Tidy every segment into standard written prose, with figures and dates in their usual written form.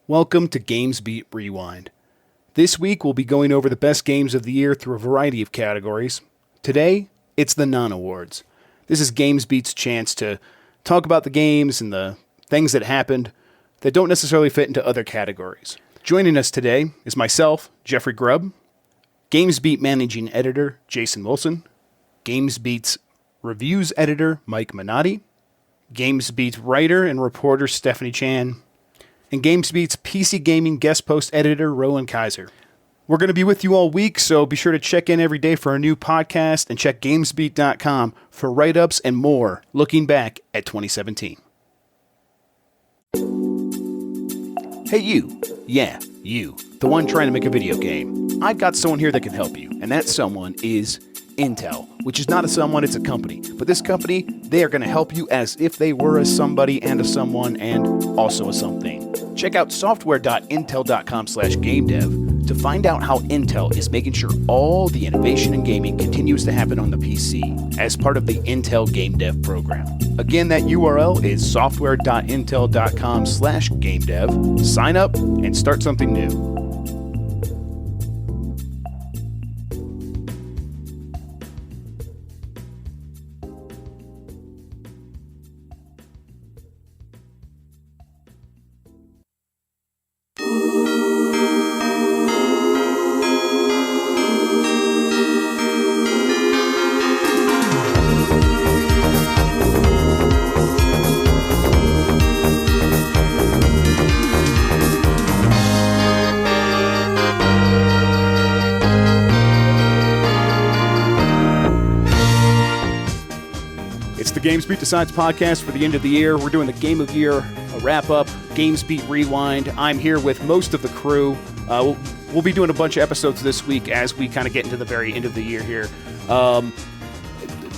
Welcome to GamesBeat Rewind. This week we'll be going over the best games of the year through a variety of categories. Today, it's the non-awards. This is GamesBeat's chance to talk about the games and the things that happened that don't necessarily fit into other categories. Joining us today is myself, Jeffrey Grubb, GamesBeat Managing Editor, Jason Wilson, GamesBeat's Reviews Editor, Mike Minotti, GamesBeat's Writer and Reporter, Stephanie Chan, and GamesBeat's PC Gaming Guest Post Editor, Rowan Kaiser. We're going to be with you all week, so be sure to check in every day for a new podcast and check GamesBeat.com for write-ups and more looking back at 2017. Hey you, yeah, you, the one trying to make a video game. I've got someone here that can help you, and that someone is Intel, which is not a someone, it's a company. But this company, they are going to help you as if they were a somebody and a someone and also a something. Check out software.intel.com/gamedev to find out how Intel is making sure all the innovation in gaming continues to happen on the PC as part of the Intel Game Dev program. Again, that URL is software.intel.com/gamedev. Sign up and start something new. GamesBeat Decides podcast for the end of the year. We're doing the Game of Year, a wrap-up, GamesBeat Rewind. I'm here with most of the crew. We'll be doing a bunch of episodes this week as we kind of get into the very end of the year here.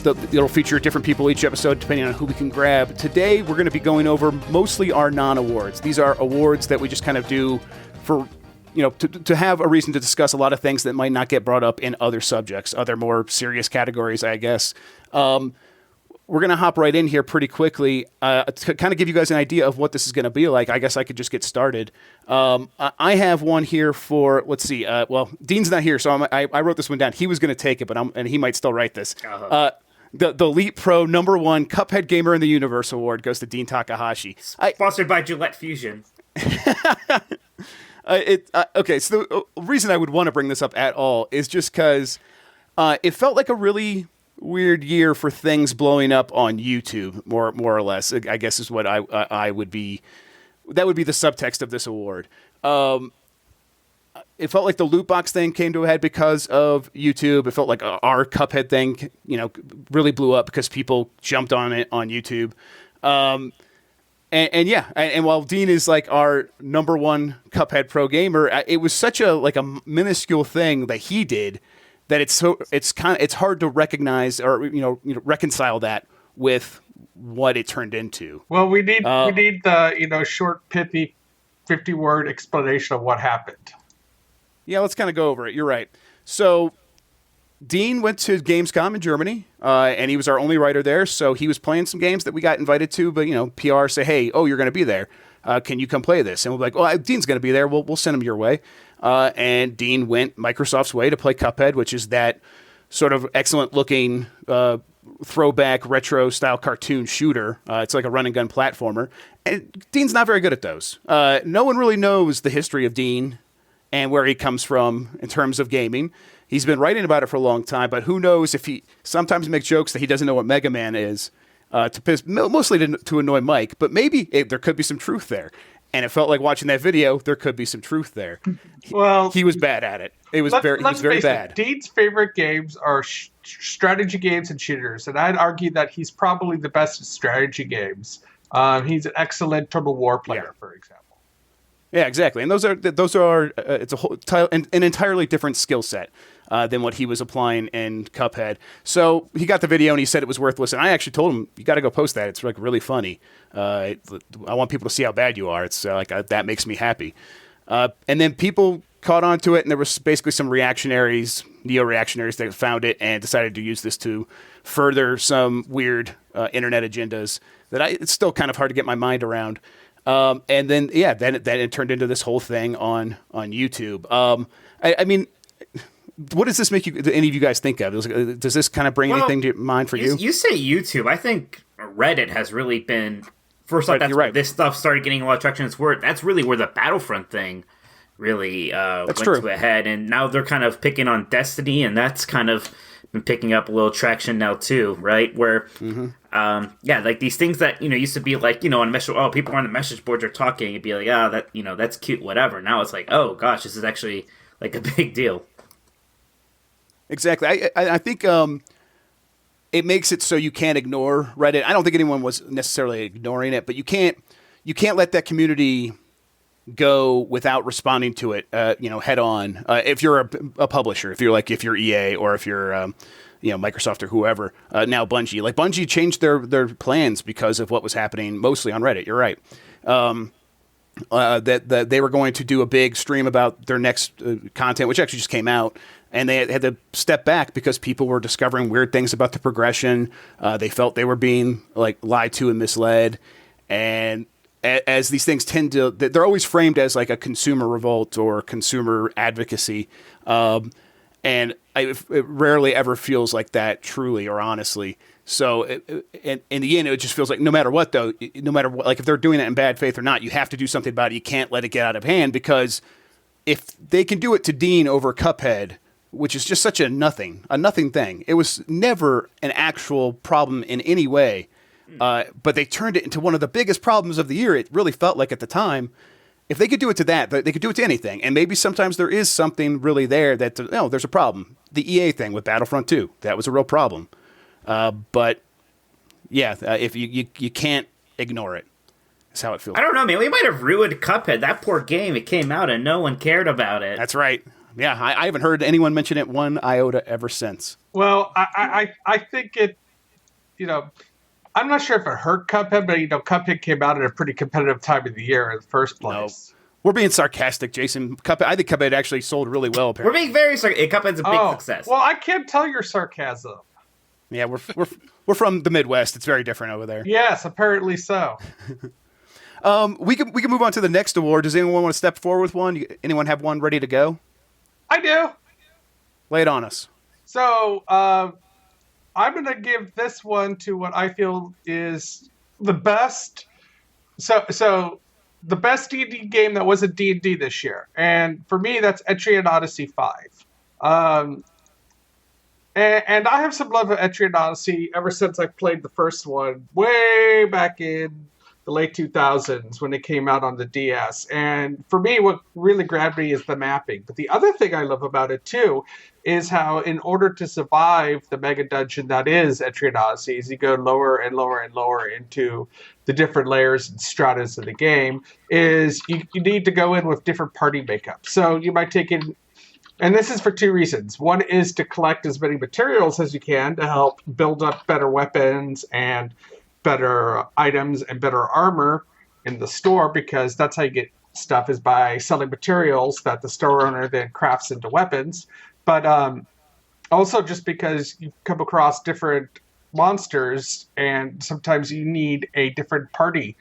It'll feature different people each episode depending on who we can grab. Today, we're going to be going over mostly our non-awards. These are awards that we just kind of do for, to have a reason to discuss a lot of things that might not get brought up in other subjects, other more serious categories, I guess. We're going to hop right in here pretty quickly to kind of give you guys an idea of what this is going to be like. I guess I could just get started. I have one here for, let's see. Dean's not here, so I wrote this one down. He was going to take it, and he might still write this. The Elite Pro #1 Cuphead Gamer in the Universe Award goes to Dean Takahashi. Sponsored by Gillette Fusion. Okay, so the reason I would want to bring this up at all is just because it felt like a really weird year for things blowing up on YouTube, more or less, I guess is what I would be. That would be the subtext of this award. It felt like the loot box thing came to a head because of YouTube. It felt like our Cuphead thing, really blew up because people jumped on it on YouTube. And while Dean is like our #1 Cuphead pro gamer, it was such a minuscule thing that he did that it's hard to recognize or reconcile that with what it turned into. Well, we need the short, pithy, 50-word explanation of what happened. Yeah, let's kind of go over it. You're right. So Dean went to Gamescom in Germany, and he was our only writer there. So he was playing some games that we got invited to, but PR say, hey, you're going to be there. Can you come play this? And we're like, well, Dean's going to be there. We'll send him your way. And Dean went Microsoft's way to play Cuphead, which is that sort of excellent-looking throwback retro-style cartoon shooter. It's like a run-and-gun platformer. And Dean's not very good at those. No one really knows the history of Dean and where he comes from in terms of gaming. He's been writing about it for a long time, but who knows if he sometimes makes jokes that he doesn't know what Mega Man is, mostly to annoy Mike, but maybe there could be some truth there. And it felt like watching that video, there could be some truth there. Well, he was bad at it. He was very bad. Dean's favorite games are strategy games and shooters, and I'd argue that he's probably the best at strategy games. He's an excellent Total War player, for example. Yeah, exactly. And those are it's a whole an entirely different skill set than what he was applying in Cuphead. So he got the video and he said it was worthless. And I actually told him, you got to go post that. It's like really funny. I want people to see how bad you are. It's that makes me happy. And then people caught on to it, and there was basically some neo-reactionaries that found it and decided to use this to further some weird internet agendas that it's still kind of hard to get my mind around. And then then it turned into this whole thing on YouTube. I mean, what does this make you? Any of you guys think of? Does this kind of bring anything to mind for you? You say YouTube. I think Reddit has really been. First off, that's you're right. This stuff started getting a lot of traction. That's really where the Battlefront thing really went to a head, and now they're kind of picking on Destiny, and that's kind of been picking up a little traction now too, right? Where, like these things that used to be like on message. Oh, people on the message boards are talking. It'd be like, that's cute, whatever. Now it's like, oh gosh, this is actually like a big deal. Exactly. I think it makes it so you can't ignore Reddit. I don't think anyone was necessarily ignoring it, but you can't let that community go without responding to it, head on. If you're a publisher, if you're EA or if you're, Microsoft or whoever, now Bungie. Like Bungie changed their plans because of what was happening mostly on Reddit. You're right. That they were going to do a big stream about their next content, which actually just came out. And they had to step back because people were discovering weird things about the progression. They felt they were being lied to and misled. And as these things they're always framed as like a consumer revolt or consumer advocacy. And it rarely ever feels like that truly or honestly. So in the end, it just feels like no matter what, like if they're doing it in bad faith or not, you have to do something about it. You can't let it get out of hand, because if they can do it to Dean over Cuphead, which is just such a nothing thing. It was never an actual problem in any way, but they turned it into one of the biggest problems of the year. It really felt like at the time. If they could do it to that, they could do it to anything. And maybe sometimes there is something really there that, there's a problem. The EA thing with Battlefront 2, that was a real problem. But yeah, if you can't ignore it. That's how it feels. I don't know, man. We might have ruined Cuphead. That poor game. It came out and no one cared about it. That's right. Yeah, I haven't heard anyone mention it one iota ever since. Well, I think it, I'm not sure if it hurt Cuphead, but Cuphead came out at a pretty competitive time of the year in the first place. No. We're being sarcastic, Jason. I think Cuphead actually sold really well. Apparently. We're being very sarcastic. Cuphead's a big success. Well, I can't tell your sarcasm. Yeah, we're from the Midwest. It's very different over there. Yes, apparently so. We can move on to the next award. Does anyone want to step forward with one? Anyone have one ready to go? I do. Lay it on us. So I'm going to give this one to what I feel is the best. So the best D&D game that wasn't D&D this year. And for me, that's Etrian Odyssey 5. And I have some love of Etrian Odyssey ever since I played the first one way back in the late 2000s when it came out on the DS. And for me, what really grabbed me is the mapping. But the other thing I love about it, too, is how in order to survive the mega dungeon that is Etrian Odyssey, as you go lower and lower and lower into the different layers and stratas of the game, is you need to go in with different party makeup. So you might take in, and this is for two reasons. One is to collect as many materials as you can to help build up better weapons and better items and better armor in the store, because that's how you get stuff, is by selling materials that the store owner then crafts into weapons. But also just because you come across different monsters and sometimes you need a different party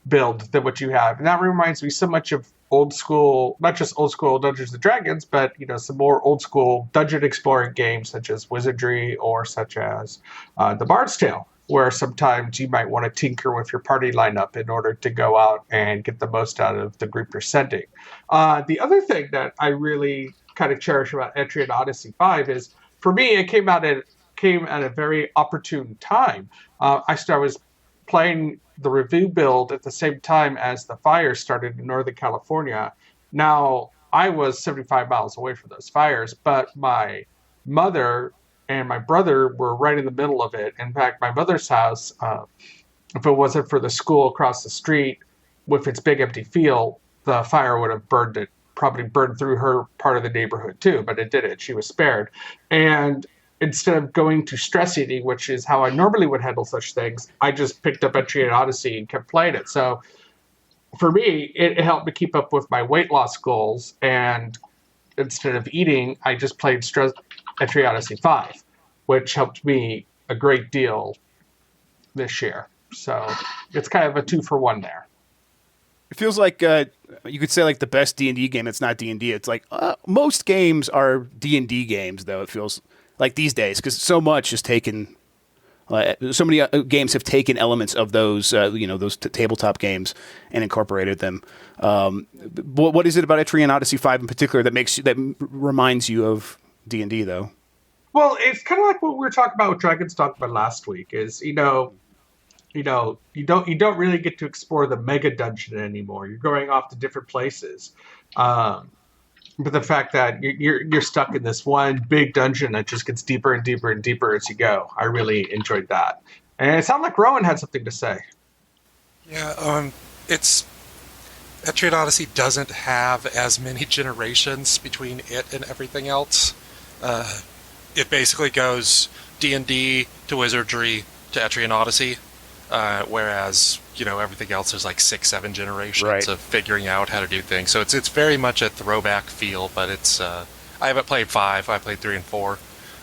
build than what you have. And that reminds me so much of old school, not just old school Dungeons and Dragons, but some more old school dungeon exploring games such as Wizardry or such as The Bard's Tale, where sometimes you might want to tinker with your party lineup in order to go out and get the most out of the group you're sending. The other thing that I really kind of cherish about Etrian Odyssey 5 is, for me, it came at a very opportune time. I was playing the review build at the same time as the fires started in Northern California. Now, I was 75 miles away from those fires, but my mother and my brother were right in the middle of it. In fact, my mother's house, if it wasn't for the school across the street with its big empty field, the fire would have burned it, probably burned through her part of the neighborhood too, but it didn't. She was spared. And instead of going to stress eating, which is how I normally would handle such things, I just picked up Etrian Odyssey and kept playing it. So for me, it helped me keep up with my weight loss goals. And instead of eating, I just played Etrian Odyssey 5, which helped me a great deal this year. So it's kind of a 2-for-1 there. It feels like you could say like the best D&D game. It's not D&D. It's like most games are D&D games, though. It feels like these days because so much is taken. So many games have taken elements of those, those tabletop games and incorporated them. What is it about Etrian Odyssey 5 in particular that reminds you of D&D, though? Well, it's kind of like what we were talking about with Dragon's Dogma last week. Is you don't really get to explore the mega dungeon anymore. You're going off to different places. But the fact that you're stuck in this one big dungeon that just gets deeper and deeper and deeper as you go, I really enjoyed that. And it sounded like Rowan had something to say. Yeah, it's Etrian Odyssey doesn't have as many generations between it and everything else. It basically goes D&D to Wizardry to Etrian Odyssey, whereas everything else is like 6-7 generations of figuring out how to do things. So it's very much a throwback feel, but it's I haven't played 5. I played 3 and 4.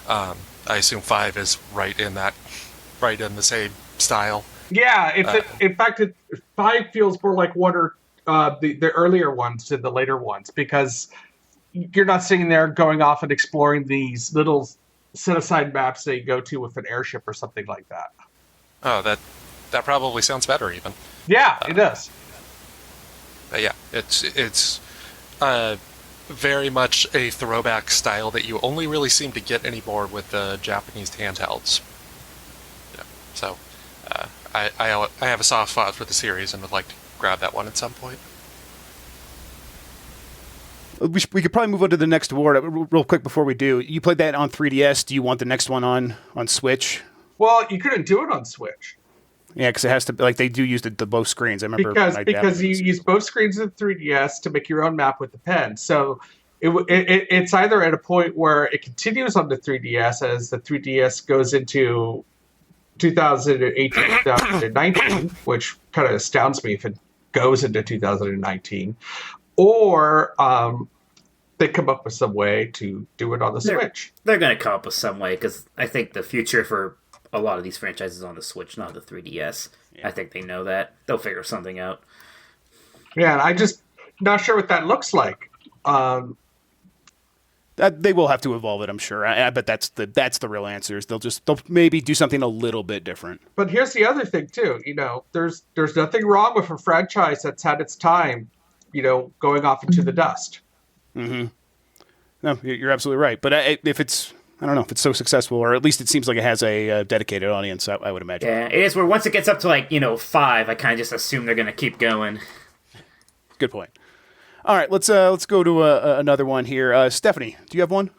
I assume 5 is right in the same style. Yeah, in fact, 5 feels more like one or the earlier ones than the later ones, because you're not sitting there going off and exploring these little set-aside maps that you go to with an airship or something like that. Oh, that probably sounds better even. Yeah, it does. Yeah, it's very much a throwback style that you only really seem to get anymore with the Japanese handhelds. Yeah, so I have a soft spot for the series and would like to grab that one at some point. We could probably move on to the next award real quick before we do. You played that on 3DS. Do you want the next one on Switch? Well, you couldn't do it on Switch. Yeah, because it has to, like, they do use the both screens. I remember because you use both screens of 3DS to make your own map with the pen. So it's either at a point where it continues on the 3DS as the 3DS goes into 2018, 2019, which kind of astounds me if it goes into 2019, or they come up with some way to do it on the Switch. They're going to come up with some way, because I think the future for a lot of these franchises on the Switch, not the 3DS. Yeah. I think they know that. They'll figure something out. Yeah, and I just not sure what that looks like. They will have to evolve it, I'm sure. I bet that's the real answer. Is they'll maybe do something a little bit different. But here's the other thing too. There's nothing wrong with a franchise that's had its time, going off into the dust. Mm-hmm. No, you're absolutely right. But if it's, I don't know if it's so successful, or at least it seems like it has a dedicated audience, I would imagine. Yeah, it is where once it gets up to 5, I kind of just assume they're going to keep going. Good point. All right, let's go to another one here. Stephanie, do you have one?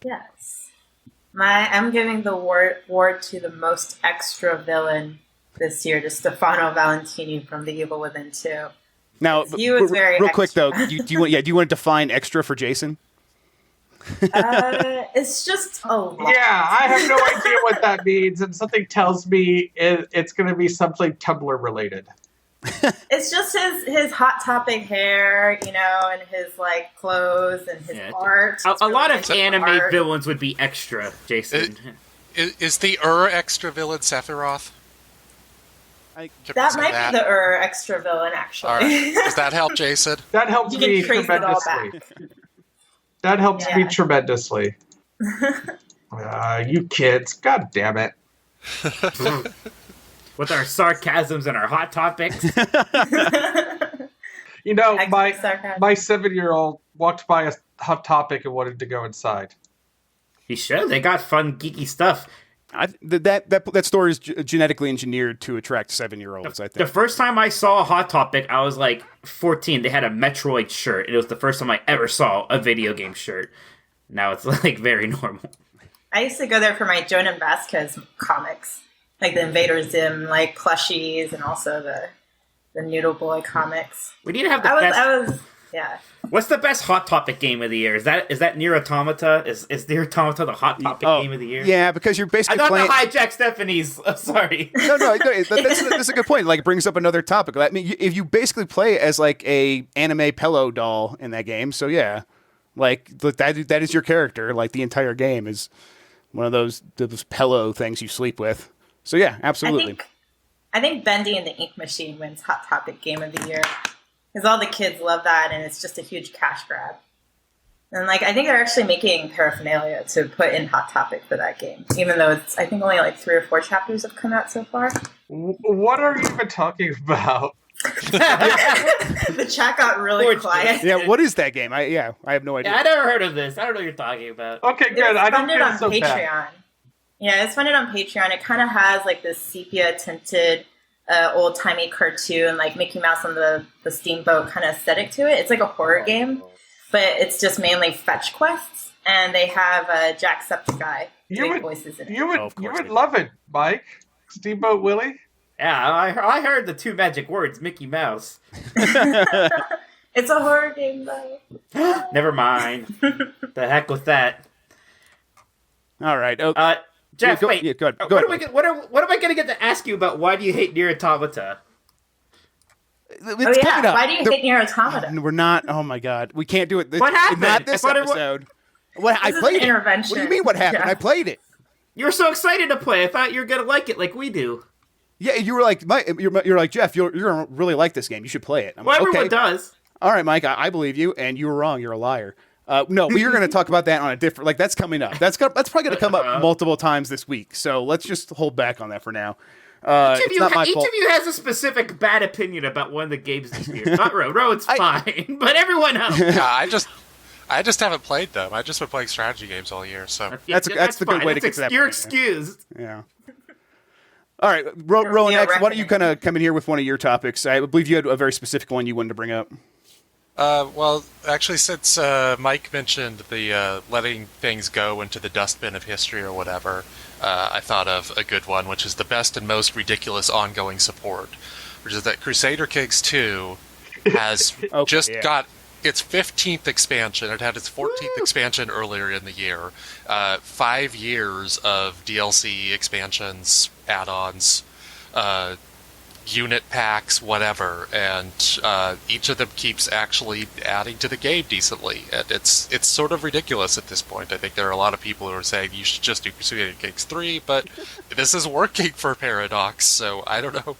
Yes. I'm giving the award to the most extra villain this year to Stefano Valentini from The Evil Within 2. Now, he was very real extra. quick though, do you want to define extra for Jason? It's just a lot. Yeah, I have no idea what that means, and something tells me it's going to be something Tumblr related. It's just his Hot Topic hair, and his clothes and his art. A lot of anime villains would be extra, Jason. Is the extra villain Sephiroth? That might be the extra villain, actually. All right. Does that help, Jason? That helps me tremendously. That helps me tremendously. You kids, god damn it. With our sarcasms and our hot topics. My 7-year-old walked by a hot topic and wanted to go inside. He should. They got fun, geeky stuff. That story is genetically engineered to attract 7-year-olds, I think. The first time I saw a Hot Topic, I was 14. They had a Metroid shirt, and it was the first time I ever saw a video game shirt. Now it's very normal. I used to go there for my Jonan Vasquez comics, like the Invader Zim plushies, and also the Noodle Boy comics. We need to have the best. Yeah. What's the best Hot Topic game of the year? Is that Nier Automata? Is Nier Automata the Hot Topic game of the year? Yeah, because you're basically playing... I got to hijack Stephanie's. Sorry. No, that's a good point. It brings up another topic. I mean, if you basically play as a anime pillow doll in that game, so yeah, that is your character. The entire game is one of those pillow things you sleep with. So yeah, absolutely. I think Bendy and the Ink Machine wins Hot Topic Game of the Year because all the kids love that, and it's just a huge cash grab. And like, I think they're actually making paraphernalia to put in Hot Topic for that game, even though it's, I think, only like 3 or 4 chapters have come out so far. What are you even talking about? The chat got really quiet. Yeah, what is that game? I have no idea. Yeah, I never heard of this. I don't know what you're talking about. Okay, good. I don't feel so Patreon. bad. Yeah, it's funded on Patreon. It kind of has like this sepia-tinted, old-timey cartoon, like Mickey Mouse on the steamboat kind of aesthetic to it. It's like a horror game, but it's just mainly fetch quests, and they have Jacksepticeye doing voices in it. You would love it, Mike. Steamboat Willie. Yeah, I heard the 2 magic words, Mickey Mouse. It's a horror game, though. Never mind. The heck with that. All right. Jeff, wait. Yeah, go ahead. What am I going to get to ask you about? Why do you hate Nier Automata? Why do you hate Nier Automata? We're not. Oh my God, we can't do it. What happened? Not this episode. I played it. What do you mean? What happened? Yeah. I played it. You were so excited to play. I thought you were going to like it like we do. Yeah, you were like, you're like, Jeff, you're gonna really like this game. You should play it. Well, everyone does. All right, Mike, I believe you, and you were wrong. You're a liar. No, we are going to talk about that on a different. Like that's coming up. That's probably going to come up multiple times this week. So let's just hold back on that for now. Each of you has a specific bad opinion about one of the games this year. Not Ro. It's fine, but everyone else. Yeah, I just haven't played them. I've just been playing strategy games all year. So that's the good way to get to that. You're point, excused. Yeah. All right, Rowan, next, why don't you kind of come in here with one of your topics? I believe you had a very specific one you wanted to bring up. Well, actually, since Mike mentioned the letting things go into the dustbin of history or whatever, I thought of a good one, which is the best and most ridiculous ongoing support, which is that Crusader Kings 2 has got its 15th expansion. It had its 14th expansion earlier in the year. 5 years of DLC expansions, add-ons, unit packs, whatever, and each of them keeps actually adding to the game decently. And it's sort of ridiculous at this point. I think there are a lot of people who are saying you should just do Crusader Kings 3, but this is working for Paradox, so I don't know.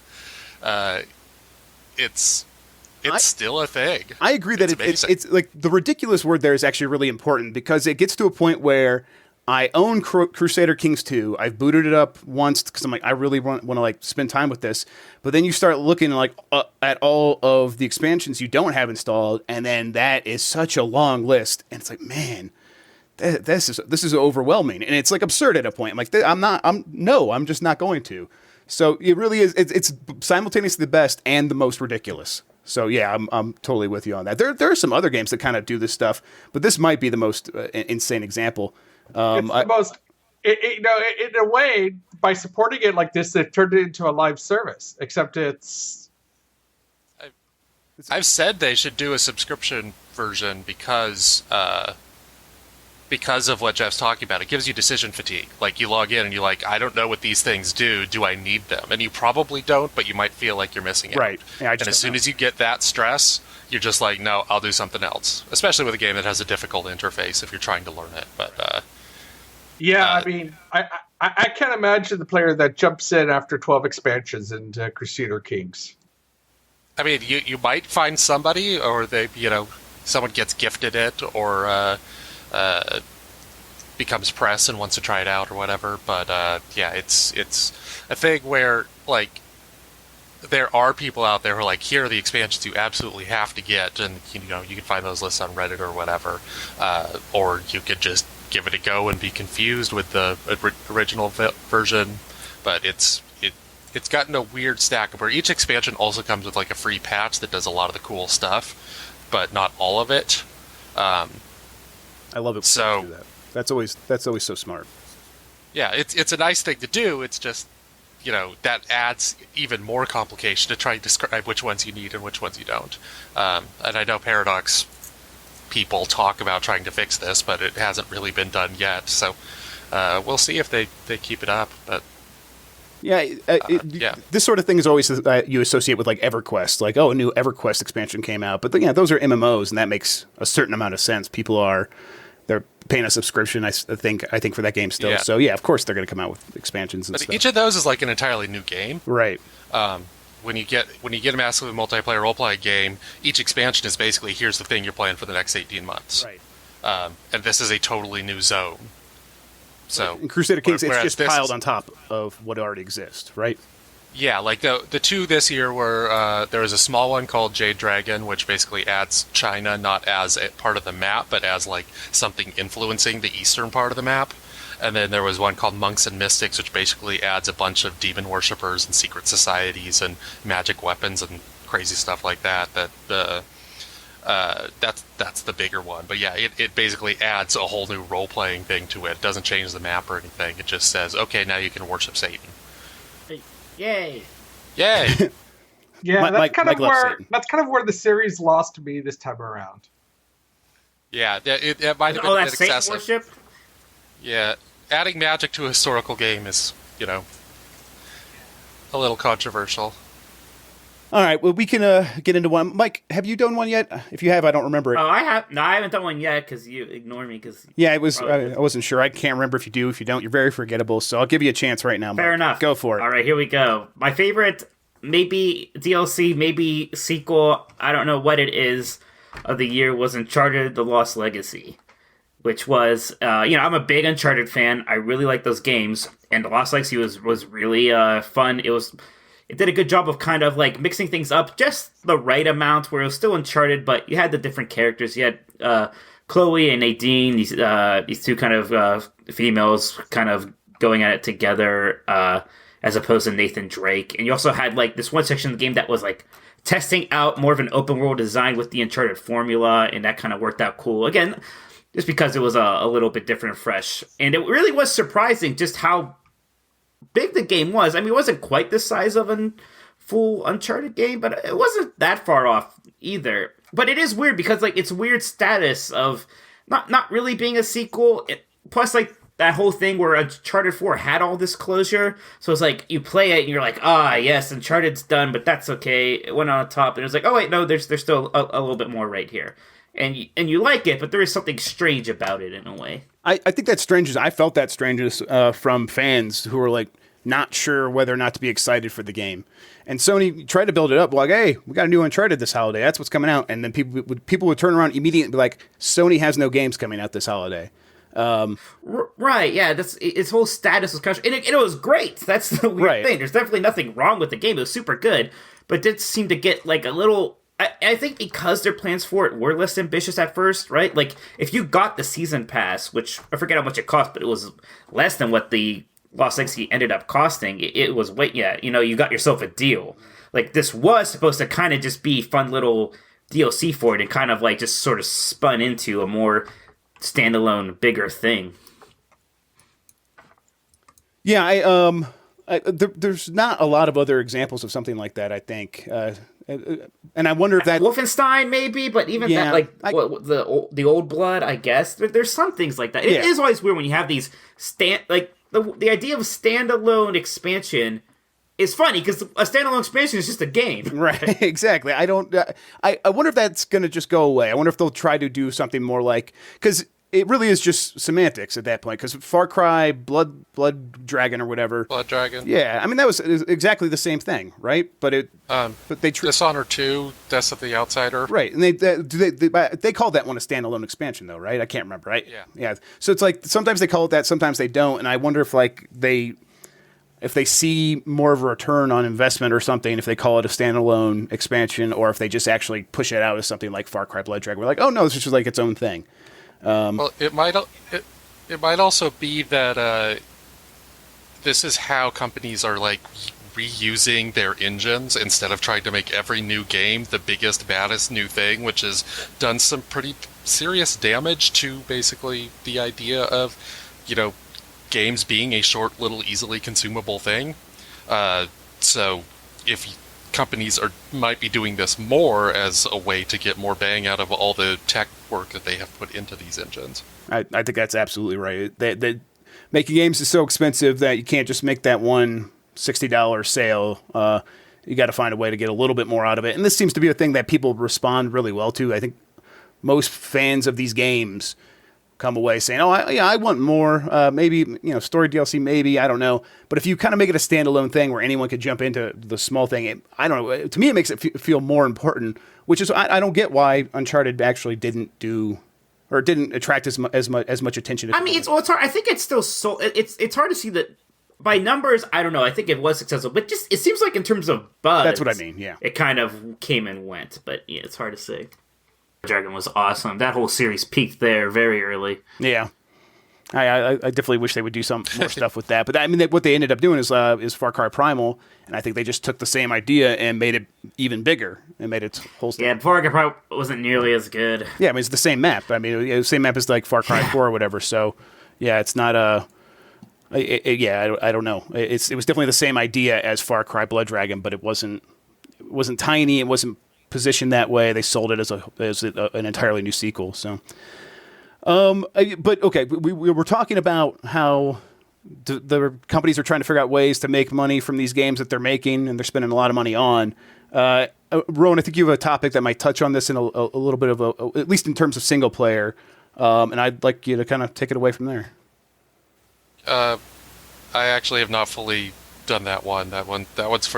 It's still a thing. I agree that it's like the ridiculous word there is actually really important because it gets to a point where I own Crusader Kings 2. I've booted it up once because I'm like, I really want to like spend time with this. But then you start looking like at all of the expansions you don't have installed, and then that is such a long list. And it's like, man, this is overwhelming, and it's like absurd at a point. I'm like, I'm just not going to. So it really is. It's simultaneously the best and the most ridiculous. So yeah, I'm totally with you on that. There are some other games that kind of do this stuff, but this might be the most insane example. It's the most, in a way, by supporting it like this, they've turned it into a live service. Except I've said they should do a subscription version because of what Jeff's talking about. It gives you decision fatigue. Like, you log in and you're like, I don't know what these things do. Do I need them? And you probably don't, but you might feel like you're missing out. Right. Yeah, and as soon as you get that stress, you're just like, no, I'll do something else. Especially with a game that has a difficult interface if you're trying to learn it. But I mean, I can't imagine the player that jumps in after 12 expansions into Crusader Kings. I mean, you might find somebody, or someone gets gifted it, or becomes press and wants to try it out or whatever. But it's a thing where like there are people out there who are like, here are the expansions you absolutely have to get, and you can find those lists on Reddit or whatever, or you could just give it a go and be confused with the original version. But it's gotten a weird stack where each expansion also comes with like a free patch that does a lot of the cool stuff, but not all of it. I love it. So do that. That's always so smart. Yeah, it's a nice thing to do. It's just that adds even more complication to try and describe which ones you need and which ones you don't. And I know Paradox people talk about trying to fix this, but it hasn't really been done yet. So we'll see if they keep it up. But this sort of thing is always you associate with like EverQuest, like, oh, a new EverQuest expansion came out, but those are MMOs, and that makes a certain amount of sense. They're paying a subscription, I think for that game still. Yeah. So yeah, of course they're going to come out with expansions and stuff. Each of those is like an entirely new game, right? When you get a massively multiplayer role-playing game, each expansion is basically, here's the thing you're playing for the next 18 months. Right. And this is a totally new zone. So in Crusader Kings, it's just this piled on top of what already exists, right? Yeah, like the two this year were, there was a small one called Jade Dragon, which basically adds China not as a part of the map, but as like something influencing the eastern part of the map. And then there was one called Monks and Mystics, which basically adds a bunch of demon worshippers and secret societies and magic weapons and crazy stuff like that. That's the bigger one. But yeah, it basically adds a whole new role-playing thing to it. It doesn't change the map or anything. It just says, okay, now you can worship Satan. Yay! Yay! Yeah, Mike that's kind loves of where the series lost me this time around. Yeah, it might have been Oh, a that's bit Satan excessive. worship? Yeah, adding magic to a historical game is, a little controversial. All right, well, we can get into one. Mike, have you done one yet? If you have, I don't remember it. Oh, I have. No, I haven't done one yet because you ignore me. Yeah, it was. I wasn't sure. I can't remember if you do. If you don't, you're very forgettable. So I'll give you a chance right now. Mike. Fair enough. Go for it. All right, here we go. My favorite, maybe DLC, maybe sequel. I don't know what it is. Of the year was Uncharted: The Lost Legacy, which was, I'm a big Uncharted fan. I really like those games, and The Lost Legacy was really fun. It did a good job of kind of like mixing things up just the right amount where it was still Uncharted, but you had the different characters. You had Chloe and Nadine, these two kind of females kind of going at it together as opposed to Nathan Drake. And you also had like this one section of the game that was like testing out more of an open world design with the Uncharted formula, and that kind of worked out cool. Again, just because it was a little bit different and fresh. And it really was surprising just how big the game was. I mean, it wasn't quite the size of a full Uncharted game, but it wasn't that far off either. But it is weird because like it's weird status of not really being a sequel. Plus, like that whole thing where Uncharted 4 had all this closure. So it's like you play it and you're like, yes, Uncharted's done, but that's okay. It went on top, and it was like, oh wait, no, there's still a little bit more right here. And you like it, but there is something strange about it in a way. I think that's strange. I felt that strangeness from fans who were like not sure whether or not to be excited for the game. And Sony tried to build it up like, hey, we got a new Uncharted this holiday. That's what's coming out. And then people would turn around immediately and be like, Sony has no games coming out this holiday. Right, yeah, that's its whole status was kind of, and it was great. That's the weird thing. There's definitely nothing wrong with the game. It was super good, but it did seem to get like a little. I think because their plans for it were less ambitious at first, right? Like if you got the season pass, which I forget how much it cost, but it was less than what the Lost Legacy ended up costing. It was you got yourself a deal. Like this was supposed to kind of just be fun little DLC for it, and kind of like just sort of spun into a more standalone, bigger thing. Yeah, there's not a lot of other examples of something like that, I think. And I wonder if that Wolfenstein maybe, but even that, like the Old Blood, I guess there's some things like that. It is always weird when you have these the idea of standalone expansion is funny because a standalone expansion is just a game, right? Exactly. I wonder if that's going to just go away. I wonder if they'll try to do something more like, because it really is just semantics at that point. Because Far Cry, Blood Dragon or whatever, Blood Dragon. Yeah, I mean that was exactly the same thing, right? But they Dishonored 2, Death of the Outsider, right? And they called that one a standalone expansion, though, right? I can't remember, right? Yeah. So it's like sometimes they call it that, sometimes they don't, and I wonder if like if they see more of a return on investment or something, if they call it a standalone expansion, or if they just actually push it out as something like Far Cry Blood Dragon. We're like, oh no, this is just like its own thing. Well, it might also be that this is how companies are like reusing their engines instead of trying to make every new game the biggest, baddest new thing, which has done some pretty serious damage to basically the idea of, games being a short, little, easily consumable thing. So if companies might be doing this more as a way to get more bang out of all the tech work that they have put into these engines. I think that's absolutely right. They making games is so expensive that you can't just make that one $60 sale. You got to find a way to get a little bit more out of it. And this seems to be a thing that people respond really well to. I think most fans of these games come away saying, "Oh, I want more. Maybe story DLC, maybe I don't know." But if you kind of make it a standalone thing where anyone could jump into the small thing, I don't know. To me, it makes it feel more important. Which is I don't get why Uncharted actually didn't attract as much attention. I mean, it's hard. I think it's still it's hard to see that by numbers. I don't know. I think it was successful, but just it seems like in terms of buzz, that's what I mean. Yeah, it kind of came and went, but yeah, it's hard to say. Dragon was awesome. That whole series peaked there very early. Yeah, I definitely wish they would do some more stuff with that. But I mean, what they ended up doing is Far Cry Primal, and I think they just took the same idea and made it even bigger and made its whole. Yeah, Far Cry Primal wasn't nearly as good. Yeah, I mean it's the same map. I mean the same map as like Far Cry 4 or whatever. So yeah, it's not I don't know. It was definitely the same idea as Far Cry Blood Dragon, but it wasn't tiny. It wasn't positioned that way. They sold it as an entirely new sequel. So, but okay, we were talking about how the companies are trying to figure out ways to make money from these games that they're making, and they're spending a lot of money on. Rowan, I think you have a topic that might touch on this in a little bit of at least in terms of single player, and I'd like you to kind of take it away from there. I actually have not fully done that one. That one's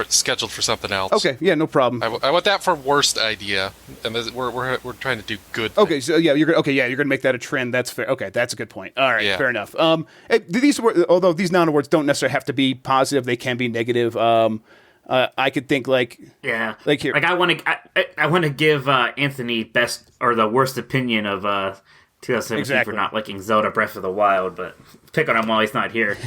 scheduled for something else. Okay, yeah, no problem. I want that for worst idea, and we're trying to do good. Okay, so yeah, you're gonna make that a trend. That's fair. Okay, that's a good point. All right, yeah. Fair enough. Although these non-awards don't necessarily have to be positive, they can be negative. I could think here. I want to give Anthony best or the worst opinion of 2017 for not liking Zelda Breath of the Wild, but pick on him while he's not here.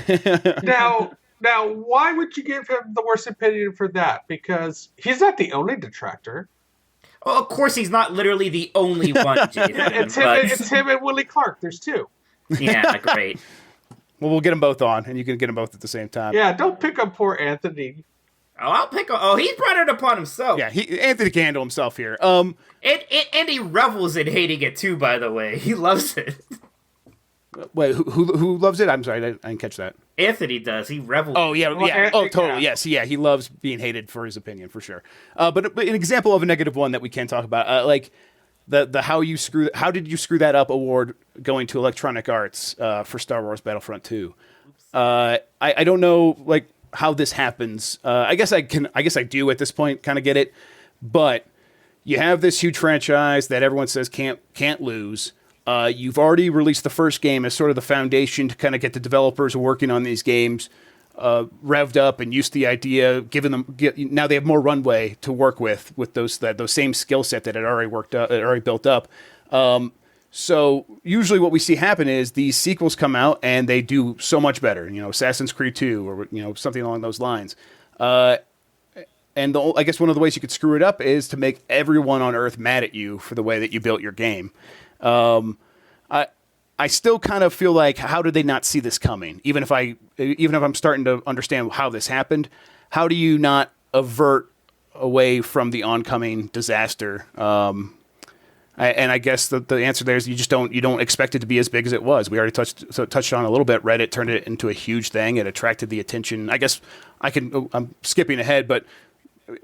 Now, why would you give him the worst opinion for that? Because he's not the only detractor. Well, of course, he's not literally the only one, Jason. It's him and Willie Clark. There's two. Yeah, great. Well, we'll get them both on, and you can get them both at the same time. Yeah, don't pick on poor Anthony. Oh, I'll pick on... Oh, he brought it upon himself. Yeah, Anthony can handle himself here. And he revels in hating it, too, by the way. He loves it. Wait, who loves it? I'm sorry, I didn't catch that. Anthony does. He revels. Oh yeah, well, yeah. Oh, totally. Yes, yeah. He loves being hated for his opinion, for sure. But an example of a negative one that we can talk about, like the how did you screw that up award going to Electronic Arts for Star Wars Battlefront 2. I don't know like how this happens. I guess I do at this point kind of get it, but you have this huge franchise that everyone says can't lose. You've already released the first game as sort of the foundation to kind of get the developers working on these games revved up and used to the idea, now they have more runway to work with those same skill set that had already built up. So usually what we see happen is these sequels come out and they do so much better. Assassin's Creed 2 or something along those lines. And I guess one of the ways you could screw it up is to make everyone on Earth mad at you for the way that you built your game. I still kind of feel like, how did they not see this coming? Even if I'm starting to understand how this happened, how do you not avert away from the oncoming disaster? And I guess the answer there is you don't expect it to be as big as it was. We already touched on a little bit. Reddit turned it into a huge thing. It attracted the attention. I guess I'm skipping ahead, but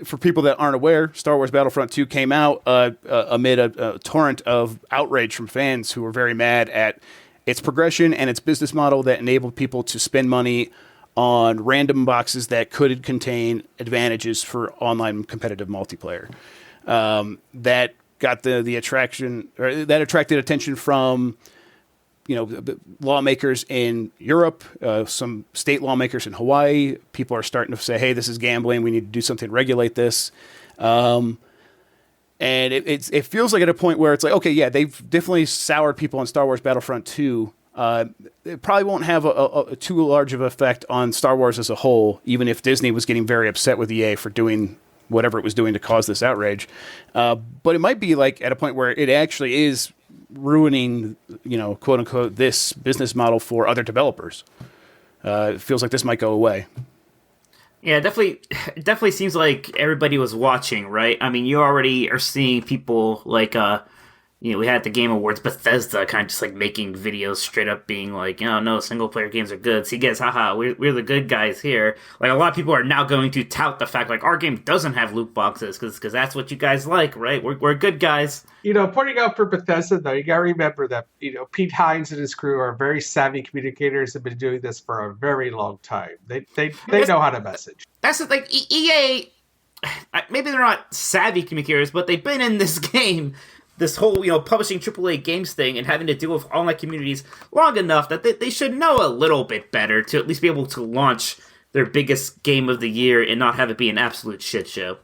for people that aren't aware, Star Wars Battlefront 2 came out amid a torrent of outrage from fans who were very mad at its progression and its business model that enabled people to spend money on random boxes that could contain advantages for online competitive multiplayer. That got the attraction, or that attracted attention from lawmakers in Europe, some state lawmakers in Hawaii. People are starting to say, hey, this is gambling. We need to do something to regulate this. And it feels like at a point where it's like, okay, yeah, they've definitely soured people on Star Wars Battlefront 2. It probably won't have a too large of an effect on Star Wars as a whole, even if Disney was getting very upset with EA for doing whatever it was doing to cause this outrage. But it might be like at a point where it actually is ruining, quote unquote, this business model for other developers. It feels like this might go away. Yeah, it definitely seems like everybody was watching, right? I mean, you already are seeing people like we had the Game Awards, Bethesda kind of just like making videos straight up being like, no, single player games are good. See, guys, haha, we're the good guys here. Like, a lot of people are now going to tout the fact, like, our game doesn't have loot boxes because that's what you guys like, right? We're good guys. Pointing out for Bethesda, though, you got to remember that, Pete Hines and his crew are very savvy communicators, have been doing this for a very long time. They know how to message. That's the thing. EA, maybe they're not savvy communicators, but they've been in this game, this whole, publishing AAA games thing and having to deal with online communities long enough that they should know a little bit better to at least be able to launch their biggest game of the year and not have it be an absolute shit show.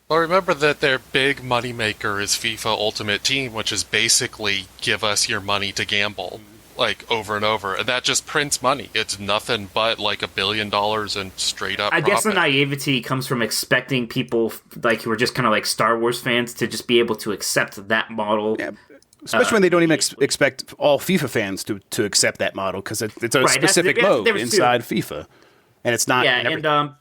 Well, remember that their big moneymaker is FIFA Ultimate Team, which is basically give us your money to gamble, like, over and over. And that just prints money. It's nothing but, like, $1 billion in straight-up profit. I guess the naivety comes from expecting people, like, who are just kind of like Star Wars fans to just be able to accept that model. Yeah. Especially when they don't even expect all FIFA fans to accept that model, because it's a specific mode inside FIFA. And it's not... Yeah, and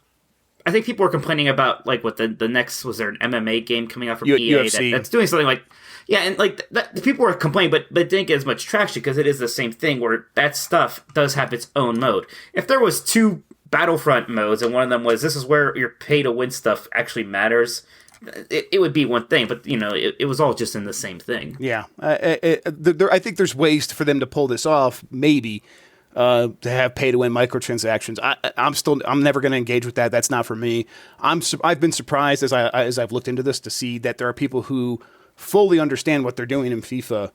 I think people were complaining about, like, what the next... Was there an MMA game coming out from EA that's doing something like... Yeah, and like the people were complaining, but didn't get as much traction because it is the same thing where that stuff does have its own mode. If there was 2 Battlefront modes and one of them was this is where your pay to win stuff actually matters, it would be one thing. But it was all just in the same thing. Yeah, I think there's ways for them to pull this off. Maybe to have pay to win microtransactions. I'm never going to engage with that. That's not for me. I've been surprised as I've looked into this to see that there are people who fully understand what they're doing in FIFA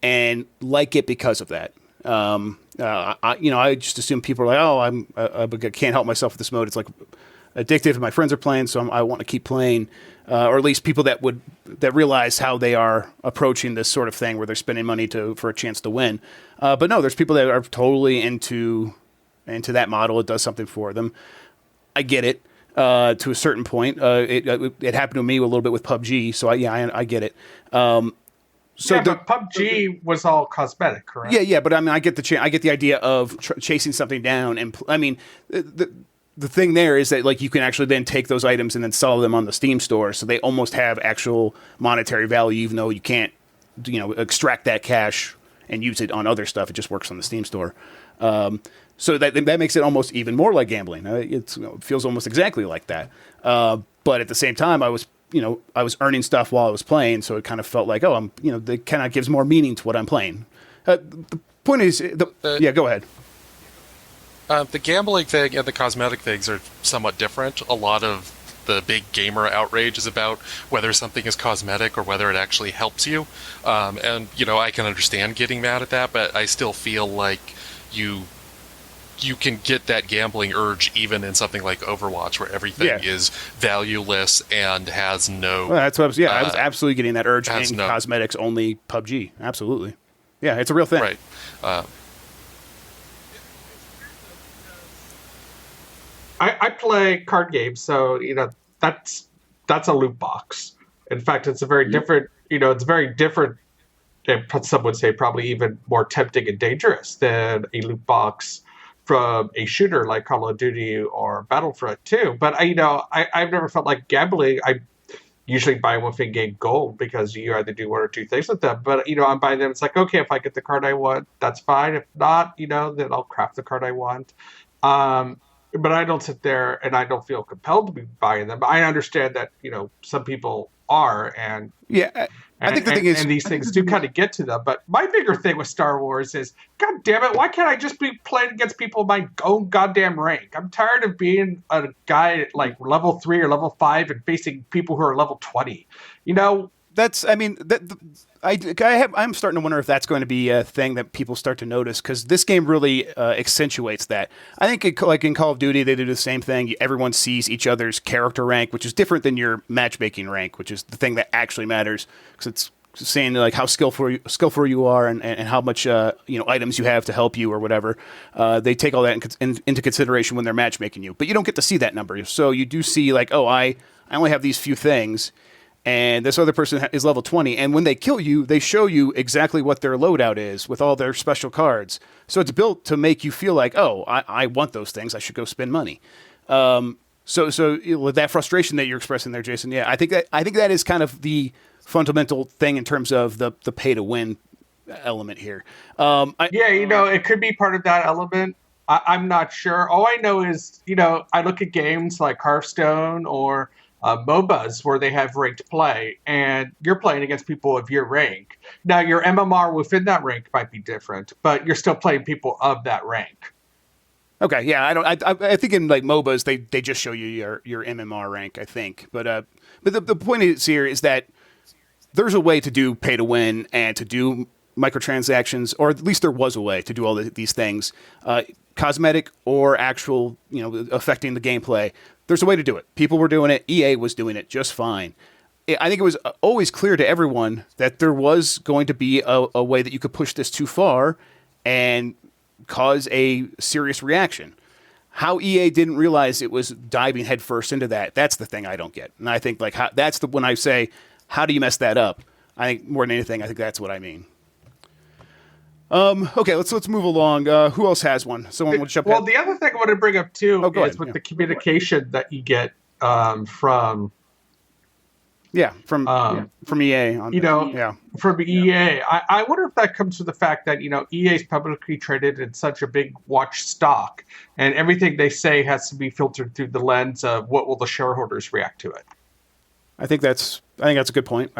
and like it because of that. I just assume people are like, I can't help myself with this mode. It's like addictive. My friends are playing, so I want to keep playing. Or at least people that realize how they are approaching this sort of thing where they're spending money for a chance to win. But no, there's people that are totally into that model. It does something for them. I get it. To a certain point, it happened to me a little bit with PUBG. So I get it. But PUBG was all cosmetic, correct? Yeah. But I mean, I get the idea of chasing something down, and I mean, the thing there is that like you can actually then take those items and then sell them on the Steam store, so they almost have actual monetary value, even though you can't, extract that cash and use it on other stuff. It just works on the Steam store. So that makes it almost even more like gambling. It feels almost exactly like that. But at the same time, I was earning stuff while I was playing, so it kind of felt like, that kind of gives more meaning to what I'm playing. The point is, go ahead. The gambling thing and the cosmetic things are somewhat different. A lot of the big gamer outrage is about whether something is cosmetic or whether it actually helps you. And I can understand getting mad at that, but I still feel like you can get that gambling urge even in something like Overwatch, where everything is valueless and has no... Well, that's what I was... Yeah, I was absolutely getting that urge in cosmetics only PUBG. Absolutely. Yeah, it's a real thing. Right. I play card games, so that's a loot box. In fact, it's a very different. It's very different. And some would say probably even more tempting and dangerous than a loot box from a shooter like Call of Duty or Battlefront 2. But I've never felt like gambling. I usually buy them with in-game gold because you either do one or two things with them. But I'm buying them. It's like, okay, if I get the card I want, that's fine. If not, then I'll craft the card I want. But I don't sit there and I don't feel compelled to be buying them. I understand that some people are, and I think the thing is, and these things do kind of get to them. But my bigger thing with Star Wars is, God damn it, why can't I just be playing against people my own goddamn rank? I'm tired of being a guy at like level 3 or level 5 and facing people who are level 20. I'm starting to wonder if that's going to be a thing that people start to notice, because this game really accentuates that. I think like in Call of Duty, they do the same thing. Everyone sees each other's character rank, which is different than your matchmaking rank, which is the thing that actually matters, because it's saying like how skillful you are and how much items you have to help you or whatever. They take all that into consideration when they're matchmaking you, but you don't get to see that number. So you do see like, I only have these few things, and this other person is level 20. And when they kill you, they show you exactly what their loadout is with all their special cards. So it's built to make you feel like, I want those things. I should go spend money. So with that frustration that you're expressing there, Jason, I think that is kind of the fundamental thing in terms of the pay to win element here. It could be part of that element. I'm not sure. All I know is, I look at games like Hearthstone or MOBAs where they have ranked play, and you're playing against people of your rank. Now, your MMR within that rank might be different, but you're still playing people of that rank. Okay, yeah, I think in like MOBAs they just show you your MMR rank, I think. But the point is here is that there's a way to do pay to win and to do microtransactions, or at least there was a way to do all these things, cosmetic or actual, affecting the gameplay. There's a way to do it. People were doing it. EA was doing it just fine. I think it was always clear to everyone that there was going to be a way that you could push this too far and cause a serious reaction. How EA didn't realize it was diving headfirst into that, that's the thing I don't get. And I think when I say, how do you mess that up? I think more than anything, I think that's what I mean. Okay, let's move along. Who else has one? Someone want to jump in? Well, the other thing I want to bring up too is with the communication that you get from from EA. From EA. I wonder if that comes from the fact that EA is publicly traded in such a big watch stock, and everything they say has to be filtered through the lens of what will the shareholders react to it. I think that's a good point.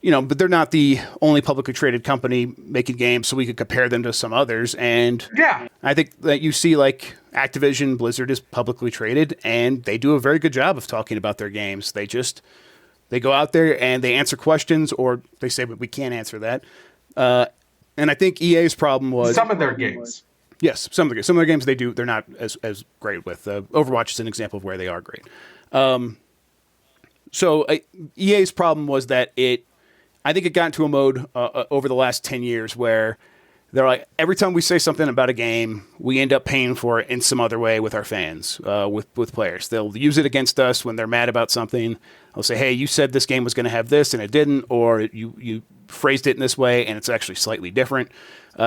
But they're not the only publicly traded company making games, so we could compare them to some others. And I think that you see like Activision, Blizzard is publicly traded, and they do a very good job of talking about their games. They go out there and they answer questions, or they say, but we can't answer that. And I think EA's problem was some of their games. Yes, some of their games they're not as great with. Overwatch is an example of where they are great. So EA's problem was that I think it got into a mode over the last 10 years where they're like, every time we say something about a game, we end up paying for it in some other way with our fans, with players. They'll use it against us when they're mad about something. They'll say, hey, you said this game was going to have this and it didn't, or you phrased it in this way and it's actually slightly different.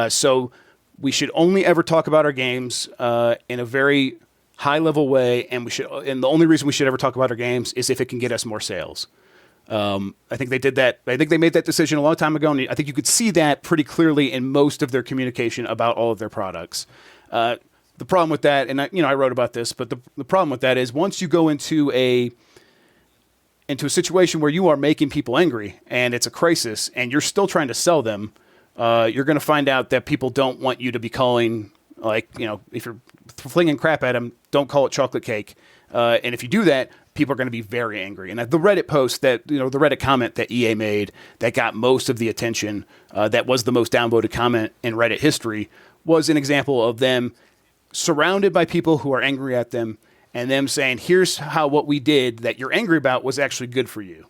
So we should only ever talk about our games in a very high-level way, and the only reason we should ever talk about our games is if it can get us more sales. I think they did that. I think they made that decision a long time ago, and I think you could see that pretty clearly in most of their communication about all of their products. The problem with that, and I wrote about this, but the problem with that is once you go into a situation where you are making people angry and it's a crisis, and you're still trying to sell them, you're going to find out that people don't want you to be calling, if you're flinging crap at them, don't call it chocolate cake. And if you do that, people are going to be very angry. And the Reddit post the Reddit comment that EA made that got most of the attention, that was the most downvoted comment in Reddit history, was an example of them surrounded by people who are angry at them and them saying, here's how what we did that you're angry about was actually good for you.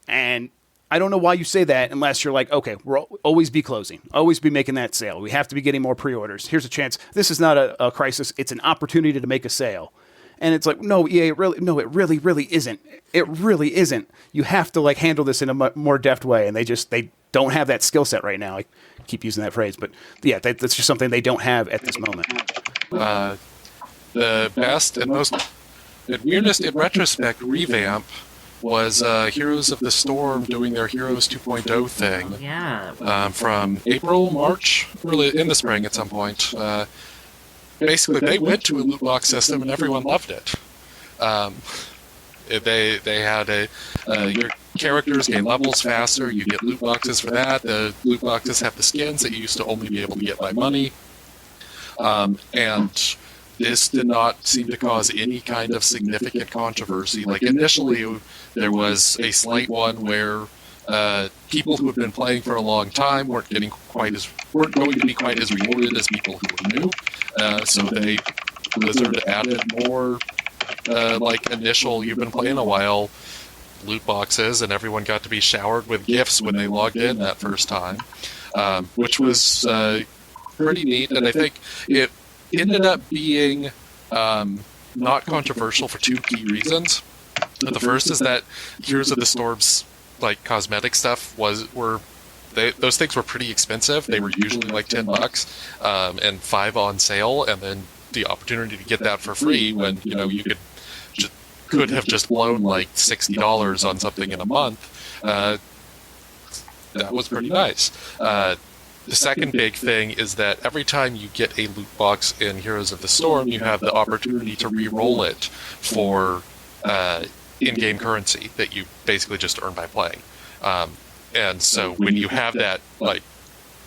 And I don't know why you say that unless you're like, okay, we'll always be closing, always be making that sale. We have to be getting more pre-orders. Here's a chance. This is not a crisis. It's an opportunity to make a sale. And it's like, no, EA, it really isn't. It really isn't. You have to handle this in a more deft way. And they don't have that skill set right now. I keep using that phrase, but yeah, that's just something they don't have at this moment. The best and most, and weirdest in retrospect, revamp was Heroes of the Storm doing their Heroes 2.0 thing. Yeah. From April, March, really in the spring at some point. Basically, they went to a loot box system and everyone loved it. They had your characters gain levels faster. You get loot boxes for that. The loot boxes have the skins that you used to only be able to get by money. And this did not seem to cause any kind of significant controversy. Initially, there was a slight one where people who had been playing for a long time weren't going to be quite as rewarded as people who were new. So Blizzard added more initial, you've been playing a while, loot boxes, and everyone got to be showered with gifts when they logged in that first time, which was pretty neat. And I think it ended up being not controversial for two key reasons. The first is that Heroes of the Storm's cosmetic stuff those things were pretty expensive. They were usually $10 and $5 on sale, and then the opportunity to get that for free when you could just could have just blown like $60 on something in a month, that was pretty nice. The second big thing is that every time you get a loot box in Heroes of the Storm, you have the opportunity to re-roll it for in-game currency that you basically just earn by playing. And so when you have that like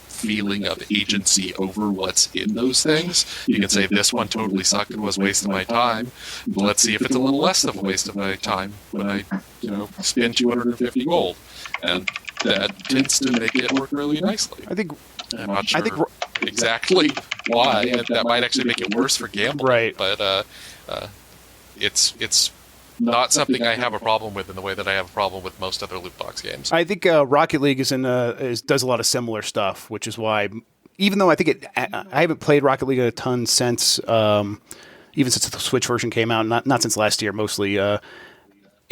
feeling of agency over what's in those things, you can say this one totally sucked and was a waste of my time. But let's see if it's a little less of a waste of my time when I, spend 250 gold. And that tends to make it work really nicely. I'm not sure exactly why. That might actually make it worse for gambling. Right. But it's not something I have a problem with in the way that I have a problem with most other loot box games. I think Rocket League does a lot of similar stuff, which is why, even though I haven't played Rocket League a ton since, even since the Switch version came out, not since last year, mostly.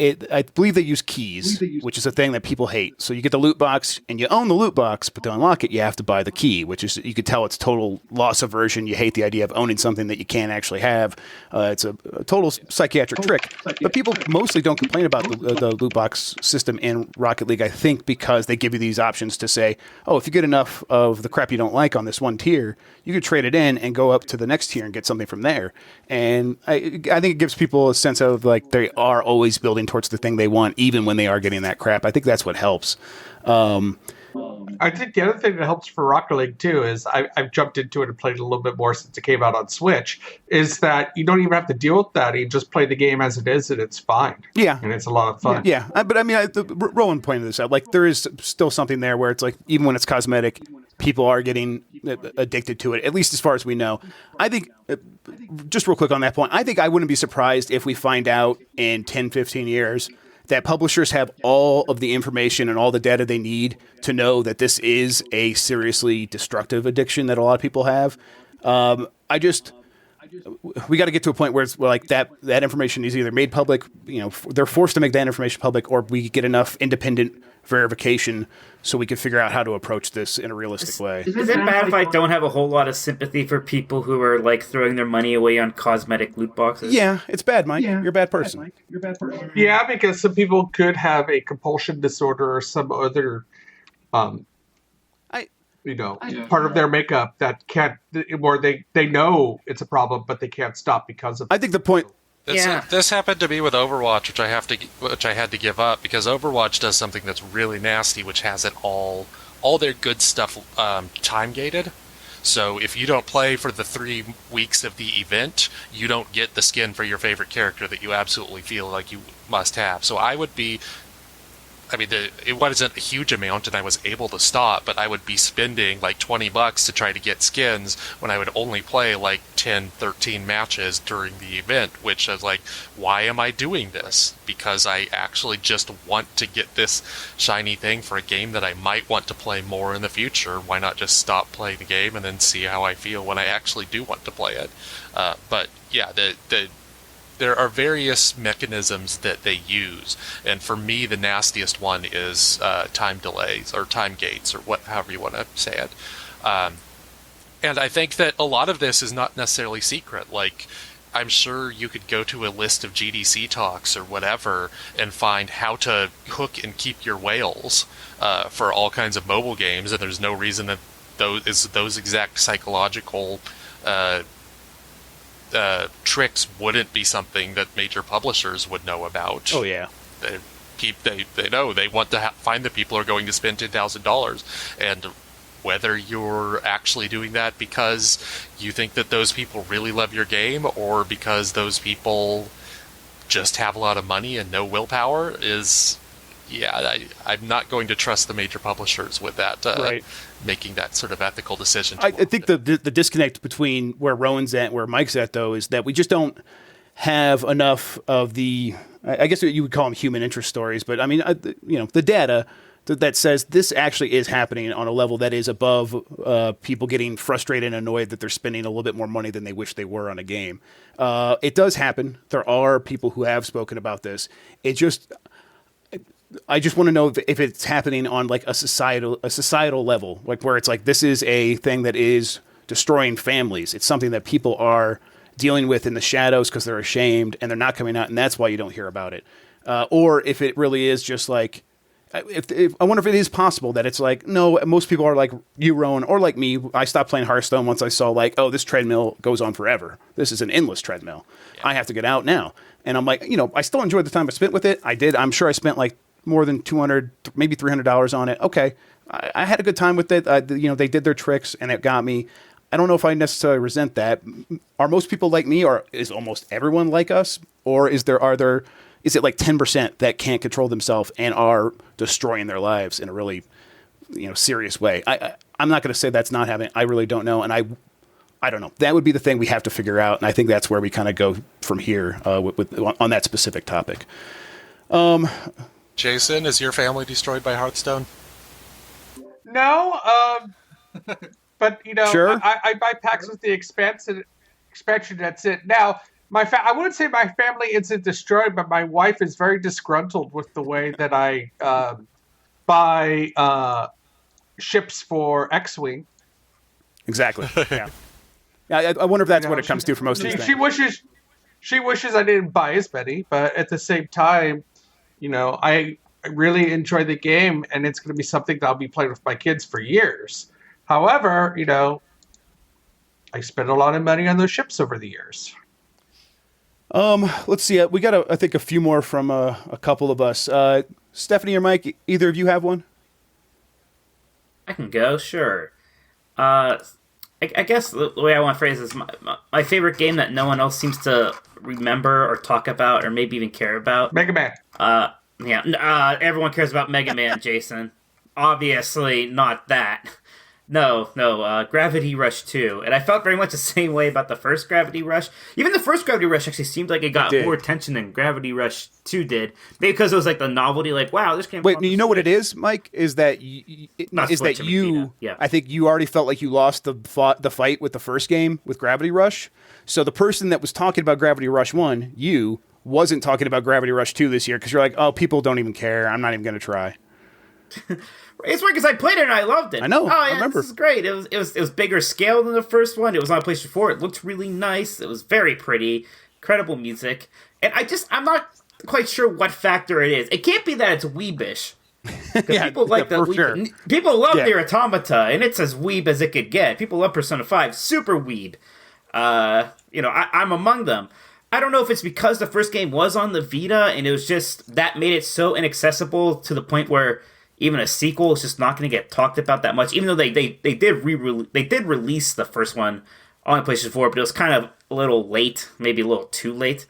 I believe they use keys, which is a thing that people hate. So you get the loot box, and you own the loot box, but to unlock it, you have to buy the key, which is, you could tell it's total loss aversion. You hate the idea of owning something that you can't actually have. It's a total psychiatric trick. But people mostly don't complain about the loot box system in Rocket League, I think, because they give you these options to say, oh, if you get enough of the crap you don't like on this one tier, you could trade it in and go up to the next tier and get something from there. And I think it gives people a sense of, like, they are always building towards the thing they want, even when they are getting that crap. I think that's what helps. I think the other thing that helps for Rocket League too is I've jumped into it and played it a little bit more since it came out on Switch, is that you don't even have to deal with that. You just play the game as it is and it's fine. Yeah. And it's a lot of fun. Yeah. But I mean, Rowan pointed this out. Like, there is still something there where it's like, even when it's cosmetic, people are getting addicted to it, at least as far as we know. I think, just real quick on that point, I think I wouldn't be surprised if we find out in 10, 15 years that publishers have all of the information and all the data they need to know that this is a seriously destructive addiction that a lot of people have. We got to get to a point where it's like that information is either made public, they're forced to make that information public, or we get enough independent verification so we can figure out how to approach this in a realistic way. Is it bad if I don't have a whole lot of sympathy for people who are like throwing their money away on cosmetic loot boxes? Yeah, it's bad, Mike. Yeah, you're a bad person. Yeah, because some people could have a compulsion disorder or some other part of their makeup that can't, or they know it's a problem, but they can't stop because of it. I think the point... This happened to me with Overwatch, which I had to give up, because Overwatch does something that's really nasty, which has it all their good stuff time gated. So if you don't play for the 3 weeks of the event, you don't get the skin for your favorite character that you absolutely feel like you must have. So it wasn't a huge amount, and I was able to stop, but I would be spending like $20 to try to get skins when I would only play like 10, 13 matches during the event, which I was like, why am I doing this? Because I actually just want to get this shiny thing for a game that I might want to play more in the future. Why not just stop playing the game and then see how I feel when I actually do want to play it? But yeah, there are various mechanisms that they use, and for me, the nastiest one is time delays or time gates, or however you want to say it. And I think that a lot of this is not necessarily secret. Like, I'm sure you could go to a list of GDC talks or whatever and find how to hook and keep your whales for all kinds of mobile games, and there's no reason that those exact psychological tricks wouldn't be something that major publishers would know about. Oh yeah, they know they want to find the people who are going to spend $10,000, and whether you're actually doing that because you think that those people really love your game, or because those people just have a lot of money and no willpower, I'm not going to trust the major publishers with that. Right. Making that sort of ethical decision. I think the disconnect between where Rowan's at and where Mike's at, though, is that we just don't have enough of the, I guess you would call them human interest stories, but I mean, the data that says this actually is happening on a level that is above people getting frustrated and annoyed that they're spending a little bit more money than they wish they were on a game. It does happen. There are people who have spoken about this. I just want to know if it's happening on like a societal level, like where it's like this is a thing that is destroying families. It's something that people are dealing with in the shadows because they're ashamed and they're not coming out, and that's why you don't hear about it. Or if it really is just like, if I wonder if it is possible that it's like, no, most people are like you, Rowan, or like me. I stopped playing Hearthstone once I saw like, oh, this treadmill goes on forever. This is an endless treadmill. Yeah. I have to get out now. And I'm like, I still enjoyed the time I spent with it. I did. I'm sure I spent like more than $200, maybe $300 on it. Okay. I had a good time with it. They did their tricks and it got me. I don't know if I necessarily resent that. Are most people like me, or is almost everyone like us? Or is it like 10% that can't control themselves and are destroying their lives in a really, serious way? I'm not going to say that's not happening. I really don't know. And I don't know. That would be the thing we have to figure out. And I think that's where we kind of go from here on that specific topic. Jason, is your family destroyed by Hearthstone? No, but sure. I buy packs with the expansion. That's it. Now, I wouldn't say my family isn't destroyed, but my wife is very disgruntled with the way that I buy ships for X-Wing. Exactly. Yeah. Yeah. I wonder if that's what it comes to for most of these things. She wishes I didn't buy as many, but at the same time, I really enjoy the game, and it's going to be something that I'll be playing with my kids for years. However, I spent a lot of money on those ships over the years. Let's see. We got, I think, a few more from a couple of us. Stephanie or Mike, either of you have one? I can go, sure. I guess the way I want to phrase this is my favorite game that no one else seems to remember or talk about or maybe even care about. Mega Man. Everyone cares about Mega Man, Jason. Obviously not that. No, Gravity Rush 2. And I felt very much the same way about the first Gravity Rush. Even the first Gravity Rush actually seemed like it got more attention than Gravity Rush 2 did. Maybe because it was like the novelty, like, wow, this game... Wait, you know what it is, Mike? Is that I think you already felt like you lost the fight with the first game with Gravity Rush. So the person that was talking about Gravity Rush 1, you, wasn't talking about Gravity Rush 2 this year because you're like, oh, people don't even care. I'm not even going to try. It's weird because I played it and I loved it. I know. Oh, yeah, I remember. This is great. It was bigger scale than the first one. It was on PlayStation 4. It looked really nice. It was very pretty. Incredible music. And I'm not quite sure what factor it is. It can't be that it's weebish. People like the sure. People love their Automata, and it's as weeb as it could get. People love Persona 5. Super weeb. I'm among them. I don't know if it's because the first game was on the Vita, and it was just that made it so inaccessible to the point where even a sequel is just not going to get talked about that much. Even though they did release the first one on PlayStation 4, but it was kind of a little late, maybe a little too late.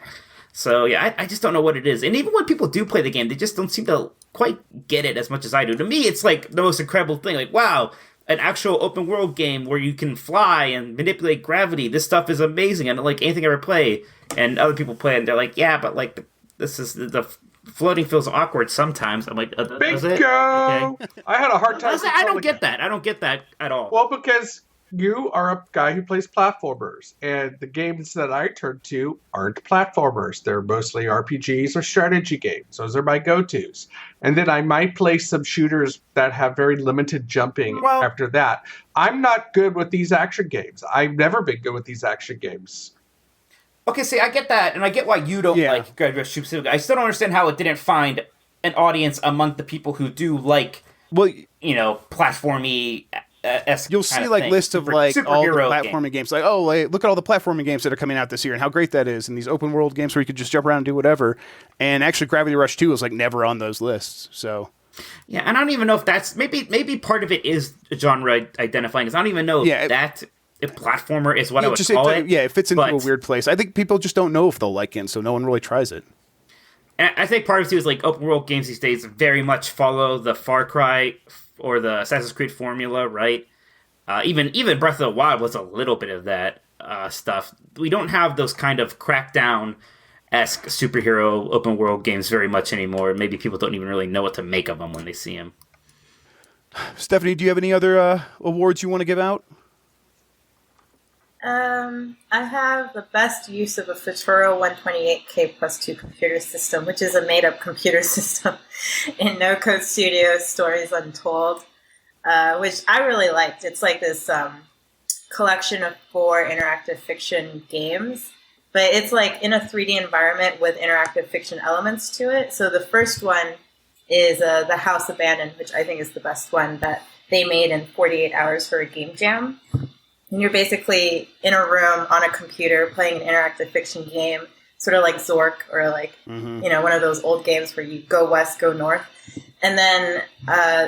So yeah, I just don't know what it is. And even when people do play the game, they just don't seem to quite get it as much as I do. To me, it's like the most incredible thing. Like, wow, an actual open world game where you can fly and manipulate gravity. This stuff is amazing. I don't like anything I ever play. And other people play it and they're like, yeah, but like this is the floating feels awkward sometimes. I'm like, does it? Okay. I had a hard time. I don't get that. I don't get that at all. Well, because you are a guy who plays platformers, and the games that I turn to aren't platformers. They're mostly RPGs or strategy games. Those are my go-tos. And then I might play some shooters that have very limited jumping after that. I'm not good with these action games. I've never been good with these action games. Okay, see, I get that, and I get why you don't like Gravity Rush 2. I still don't understand how it didn't find an audience among the people who do like, platformy. You'll see like lists of like all the platforming games. Like, oh, look at all the platforming games that are coming out this year and how great that is, and these open world games where you could just jump around and do whatever. And actually, Gravity Rush 2 is like never on those lists. So yeah, and I don't even know if that's maybe part of it is genre identifying. Because I don't even know if that. If platformer is what I would call it. Yeah, it fits into a weird place. I think people just don't know if they'll like it, so no one really tries it. And I think part of it too is like open world games these days very much follow the Far Cry or the Assassin's Creed formula, right? Even Breath of the Wild was a little bit of that stuff. We don't have those kind of crackdown-esque superhero open world games very much anymore. Maybe people don't even really know what to make of them when they see them. Stephanie, do you have any other awards you want to give out? I have the best use of a Futura 128K plus 2 computer system, which is a made-up computer system in No Code Studios Stories Untold, which I really liked. It's like this collection of 4 interactive fiction games but it's like in a 3D environment with interactive fiction elements to it. So the first one is The House Abandoned, which I think is the best one that they made in 48 hours for a game jam. And you're basically in a room on a computer playing an interactive fiction game, sort of like Zork or like, one of those old games where you go west, go north. And then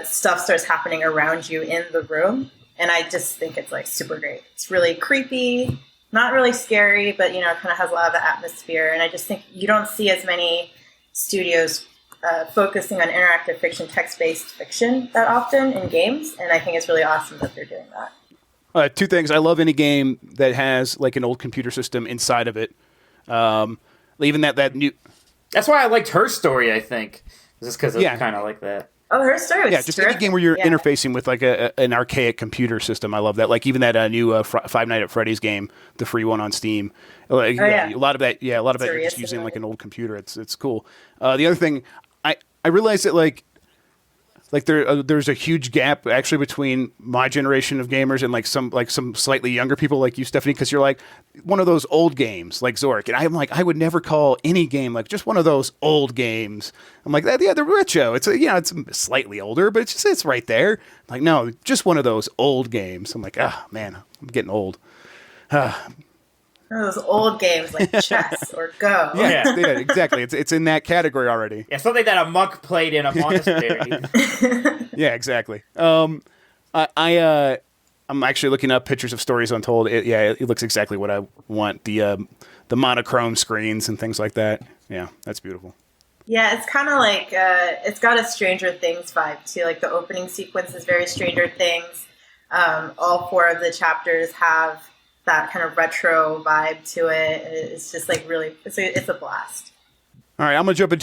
stuff starts happening around you in the room. And I just think it's like super great. It's really creepy, not really scary, but, kind of has a lot of the atmosphere. And I just think you don't see as many studios focusing on interactive fiction, text-based fiction that often in games. And I think it's really awesome that they're doing that. Two things. I love any game that has like an old computer system inside of it. Even that new. That's why I liked Her Story, I think. Just because it's kind of like that. Oh, Her Story was just terrific. any game where you're interfacing with like an archaic computer system. I love that. Like even that new Five Nights at Freddy's game, the free one on Steam. Like, a lot of that. Yeah, a lot of that you're just using like an old computer. It's cool. The other thing, I realized that like there's a huge gap actually between my generation of gamers and like some slightly younger people like you, Stephanie, because you're like one of those old games like Zork, and I'm like I would never call any game like just one of those old games. I'm like the retro. It's it's slightly older, but it's right there. I'm like no, just one of those old games. I'm like man, I'm getting old. Those old games like chess or Go. Yeah, exactly. It's in that category already. Yeah, something that a monk played in a monastery. Yeah, exactly. I'm actually looking up pictures of Stories Untold. It looks exactly what I want. The monochrome screens and things like that. Yeah, that's beautiful. Yeah, it's kind of like it's got a Stranger Things vibe too. Like the opening sequence is very Stranger Things. All 4 of the chapters have that kind of retro vibe to it. It's just like really, it's a blast. All right, I'm gonna jump in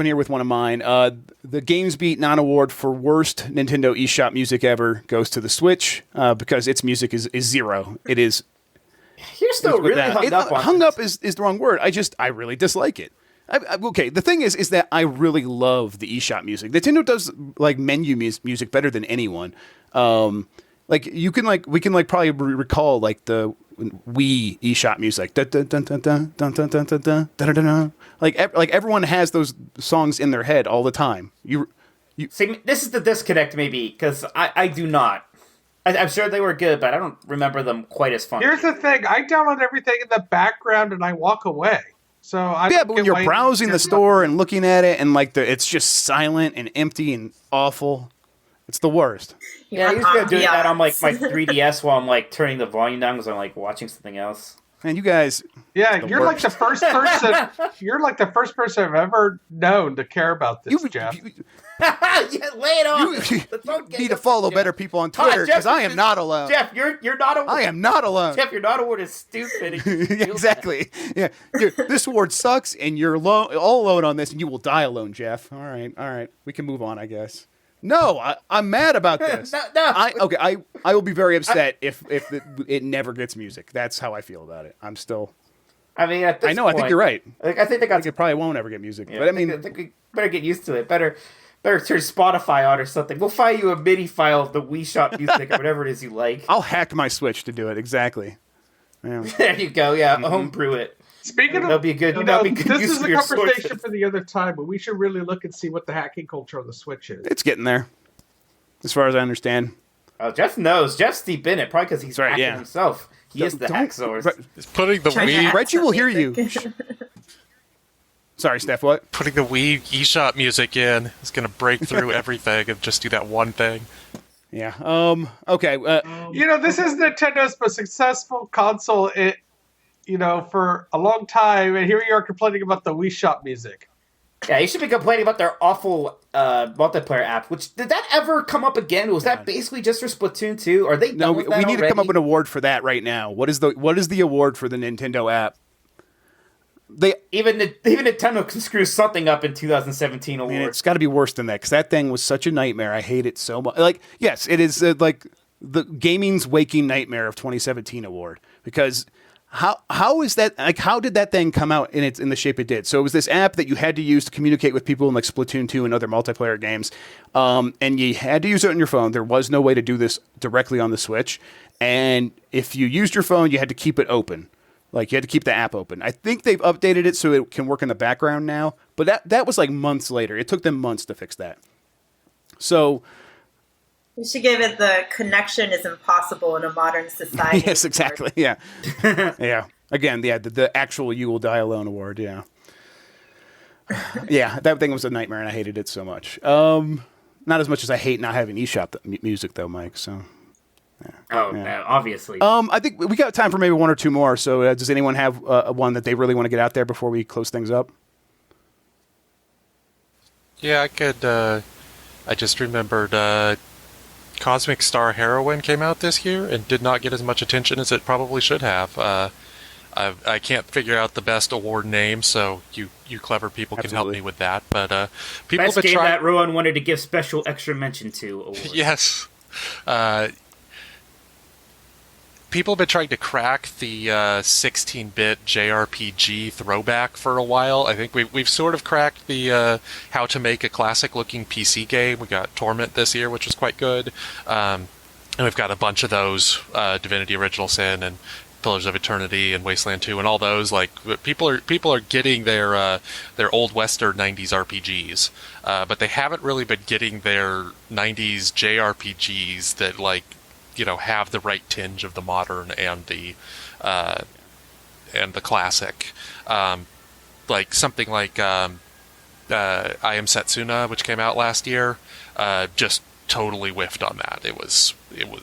here with one of mine. The GamesBeat non-award for worst Nintendo eShop music ever goes to the Switch because its music is 0. It is. You're still really hung up on hung up is the wrong word. I really dislike it. Okay, the thing is that I really love the eShop music. Nintendo does like menu music better than anyone. Like we can probably recall like the Wii eShop music. Like everyone has those songs in their head all the time. You see, this is the disconnect maybe because I do not. I'm sure they were good, but I don't remember them quite as fun. Here's the thing: I download everything in the background and I walk away. So but when you're browsing the store and looking at it and like it's just silent and empty and awful. It's the worst. Yeah, I used to do that on like my 3DS while I'm like turning the volume down because I'm like watching something else. Man, you guys. Yeah, you're like the first person. You're like the first person I've ever known to care about this, Jeff. Yeah, lay it on. You need to follow better people on Twitter because I am not alone. Jeff, you're not alone. I am not alone. Jeff, your not award is stupid. Exactly. Yeah, this award sucks, and you're all alone on this, and you will die alone, Jeff. All right. We can move on, I guess. No, I'm mad about this. No. I will be very upset if it never gets music. That's how I feel about it. I'm still. I mean, at this I think you're right. I think it probably won't ever get music. Yeah, but I mean, I think we better get used to it. Better turn Spotify on or something. We'll file you a MIDI file of the Wii Shop music or whatever it is you like. I'll hack my Switch to do it. Exactly. Yeah. There you go. Yeah, homebrew it. Speaking of, that'll be good. This is a conversation for the other time, but we should really look and see what the hacking culture on the Switch is. It's getting there, as far as I understand. Oh, Jeff knows. Jeff's deep in it, probably because he's hacking himself. He is the hack source. He's putting the Wii. Reggie will hear you. Sorry, Steph. What? Putting the Wii eShop music in is going to break through everything and just do that one thing. Yeah. Okay. This is Nintendo's most successful console. For a long time, and here you are complaining about the Wii Shop music. Yeah, you should be complaining about their awful multiplayer app. Which did that ever come up again? Was that basically just for Splatoon 2? Are they? No, we need to come up with an award for that right now. What is the award for the Nintendo app? Even Nintendo can screw something up in 2017 award. Man, it's got to be worse than that because that thing was such a nightmare. I hate it so much. Like, yes, it is like the gaming's waking nightmare of 2017 award because. How is that? Like, how did that thing come out in the shape it did? So it was this app that you had to use to communicate with people in like Splatoon 2 and other multiplayer games, and you had to use it on your phone. There was no way to do this directly on the Switch, and if you used your phone, you had to keep it open. Like, you had to keep the app open. I think they've updated it so it can work in the background now, but that was like months later. It took them months to fix that. So you should give it the connection is impossible in a modern society. yes, exactly. Yeah. Yeah. Again, the actual You Will Die Alone award. Yeah. Yeah, that thing was a nightmare, and I hated it so much. Not as much as I hate not having eShop music, though, Mike. So. Yeah. Obviously. I think we got time for maybe one or two more. So, does anyone have one that they really want to get out there before we close things up? Yeah, I could. I just remembered Cosmic Star Heroine came out this year and did not get as much attention as it probably should have. I can't figure out the best award name, so you clever people can help me with that. But people best have game tried... that Rowan wanted to give special extra mention to. Award. Yes. People have been trying to crack the 16-bit JRPG throwback for a while. I think we've sort of cracked the how to make a classic-looking PC game. We got Torment this year, which was quite good. And we've got a bunch of those, Divinity Original Sin and Pillars of Eternity and Wasteland 2 and all those. Like, people are getting their old Western 90s RPGs, but they haven't really been getting their 90s JRPGs that, like, have the right tinge of the modern and the classic. Like something like I Am Setsuna, which came out last year, just totally whiffed on that. It was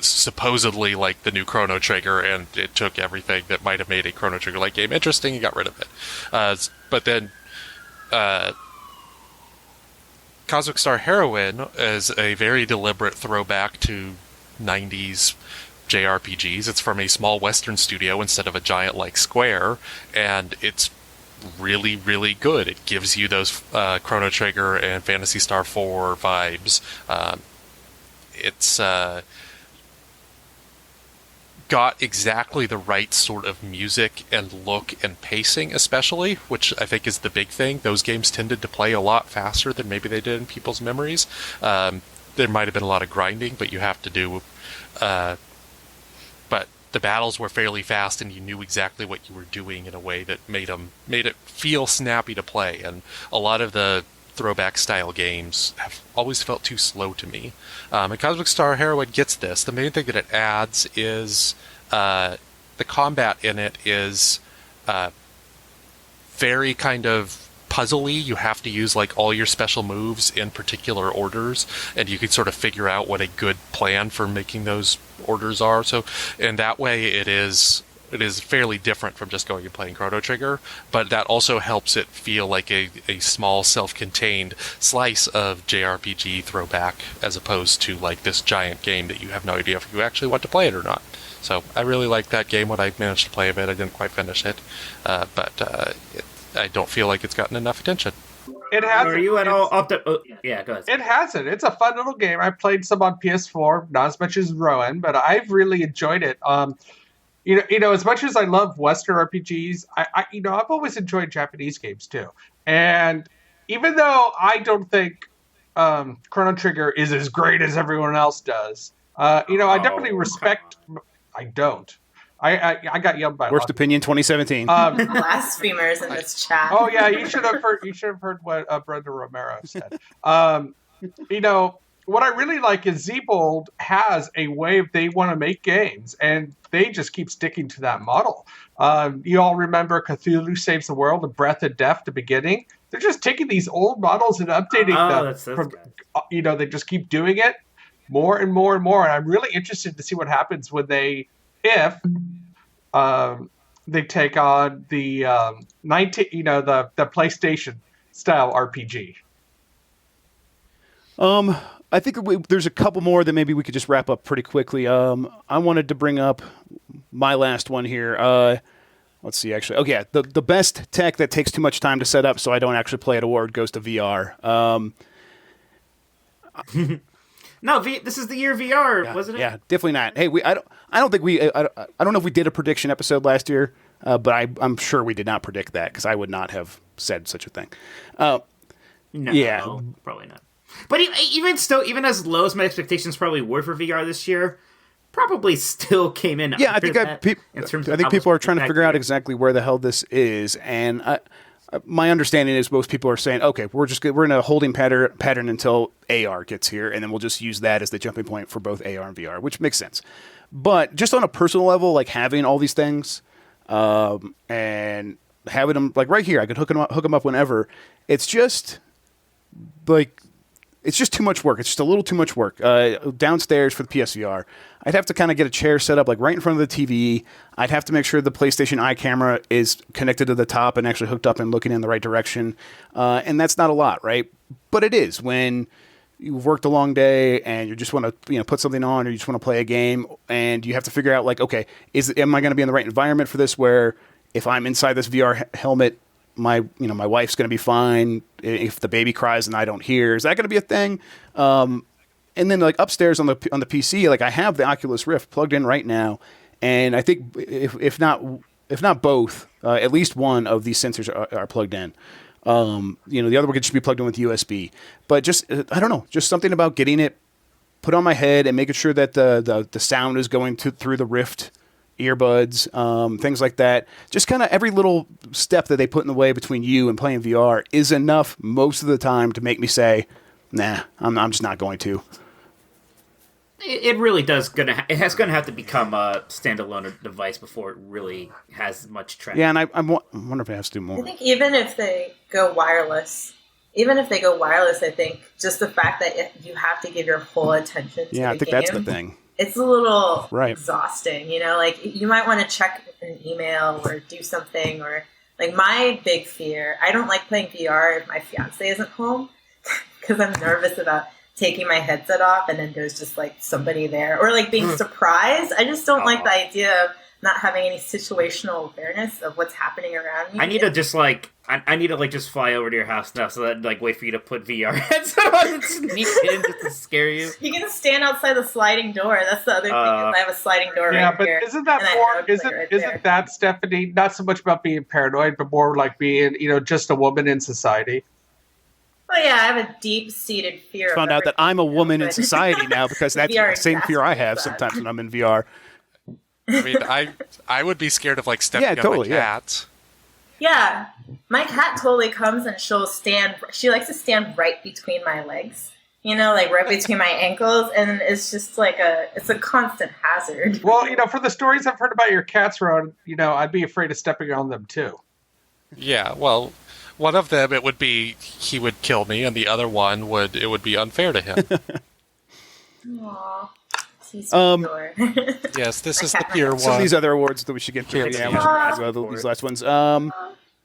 supposedly like the new Chrono Trigger, and it took everything that might have made a Chrono Trigger-like game interesting and got rid of it. But then Cosmic Star Heroine is a very deliberate throwback to 90s JRPGs. It's from a small Western studio instead of a giant like Square, and it's really, really good. It gives you those Chrono Trigger and Phantasy Star 4 vibes. It's got exactly the right sort of music and look and pacing, especially, which I think is the big thing. Those games tended to play a lot faster than maybe they did in people's memories. There might have been a lot of grinding, but you have to do... but the battles were fairly fast, and you knew exactly what you were doing in a way that made it feel snappy to play. And a lot of the throwback style games have always felt too slow to me. And Cosmic Star Heroine gets this. The main thing that it adds is the combat in it is very kind of puzzly. You have to use like all your special moves in particular orders, and you can sort of figure out what a good plan for making those orders are. So in that way it is fairly different from just going and playing Chrono Trigger, but that also helps it feel like a small self-contained slice of JRPG throwback, as opposed to like this giant game that you have no idea if you actually want to play it or not. So I really liked that game when I managed to play a bit. I didn't quite finish it, but I don't feel like it's gotten enough attention. It hasn't. Are you at all up to... yeah, go ahead. It hasn't. It's a fun little game. I played some on PS4, not as much as Rowan, but I've really enjoyed it. As much as I love Western RPGs, I've always enjoyed Japanese games too. And even though I don't think Chrono Trigger is as great as everyone else does, I definitely respect. I don't. I got yelled by. Worst opinion 2017. Blasphemers in this chat. Oh yeah, you should have heard what Brenda Romero said. What I really like is Zbold has a way they want to make games, and they just keep sticking to that model. You all remember Cthulhu Saves the World, The Breath of Death, the beginning? They're just taking these old models and updating them. That's good. They just keep doing it more and more and more, and I'm really interested to see what happens when if they take on the the PlayStation style RPG. I think there's a couple more that maybe we could just wrap up pretty quickly. I wanted to bring up my last one here. Let's see, actually. Oh, yeah, the best tech that takes too much time to set up so I don't actually play it award goes to VR. No, this is the year of VR, wasn't it? Yeah, definitely not. Hey, I don't know if we did a prediction episode last year, but I'm sure we did not predict that, because I would not have said such a thing. No, probably not. But even as low as my expectations probably were for VR this year, probably still came in. Yeah, I think people are trying to figure out exactly exactly where the hell this is, and my understanding is most people are saying, okay, we're in a holding pattern until AR gets here, and then we'll just use that as the jumping point for both AR and VR, which makes sense. But just on a personal level, like having all these things, and having them like right here, I could hook them up whenever. It's just like. It's just too much work. It's just a little too much work. Downstairs for the PSVR, I'd have to kind of get a chair set up like right in front of the TV. I'd have to make sure the PlayStation Eye camera is connected to the top and actually hooked up and looking in the right direction. And that's not a lot, right? But it is when you've worked a long day and you just want to put something on, or you just want to play a game, and you have to figure out like, okay, am I going to be in the right environment for this? Where if I'm inside this VR helmet, my wife's going to be fine. If the baby cries and I don't hear, is that going to be a thing? And then like upstairs on the PC, like I have the Oculus Rift plugged in right now, and I think if not both, at least one of these sensors are plugged in. The other one could just be plugged in with USB. But just I don't know, just something about getting it put on my head and making sure that the sound is going through the Rift earbuds, things like that. Just kind of every little step that they put in the way between you and playing VR is enough most of the time to make me say, nah, I'm just not going to. It really does it has gonna have to become a standalone device before it really has much traction. Yeah, and I wonder if it has to do more. I think even if they go wireless, I think just the fact that you have to give your whole attention to the game. I think that's the thing. It's a little exhausting, like you might want to check an email or do something, or like my big fear, I don't like playing VR if my fiance isn't home because I'm nervous about taking my headset off and then there's just like somebody there, or like being surprised. I just don't like the idea of not having any situational awareness of what's happening around me. I need to just just fly over to your house now, so that like wait for you to put VR headset on and sneak in just to scare you. You can stand outside the sliding door. That's the other thing. Is I have a sliding door right here. Yeah, but isn't that Stephanie? Not so much about being paranoid, but more like being just a woman in society. Well, yeah, I have a deep-seated fear. Found out that I'm a woman in society now because that's the same fear I have sometimes when I'm in VR. I mean, I would be scared of like stepping on my cat. Yeah, my cat totally comes and she likes to stand right between my legs, like right between my ankles, and it's just like it's a constant hazard. Well, for the stories I've heard about your cats, Ron, I'd be afraid of stepping on them too. Yeah, well, one of them, it would be he would kill me, and the other one it would be unfair to him. Aww. Yes, this is the pure one. Some of these other awards that we should get to. These last ones.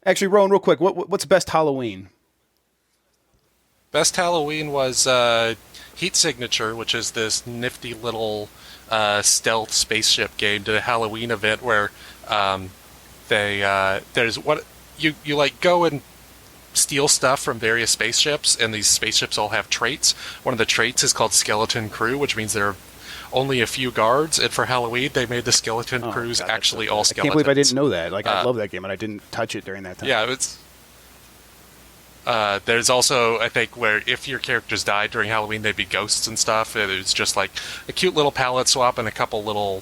Actually, Rowan, real quick, what's best Halloween? Best Halloween was Heat Signature, which is this nifty little stealth spaceship game to a Halloween event where there's what you like go and steal stuff from various spaceships, and these spaceships all have traits. One of the traits is called Skeleton Crew, which means there are only a few guards, and for Halloween they made the Skeleton Crews actually all skeletons. I can't believe I didn't know that. Like, I love that game, and I didn't touch it during that time. Yeah, it's there's also, I think, where if your characters died during Halloween, they'd be ghosts and stuff. It was just like a cute little palette swap and a couple little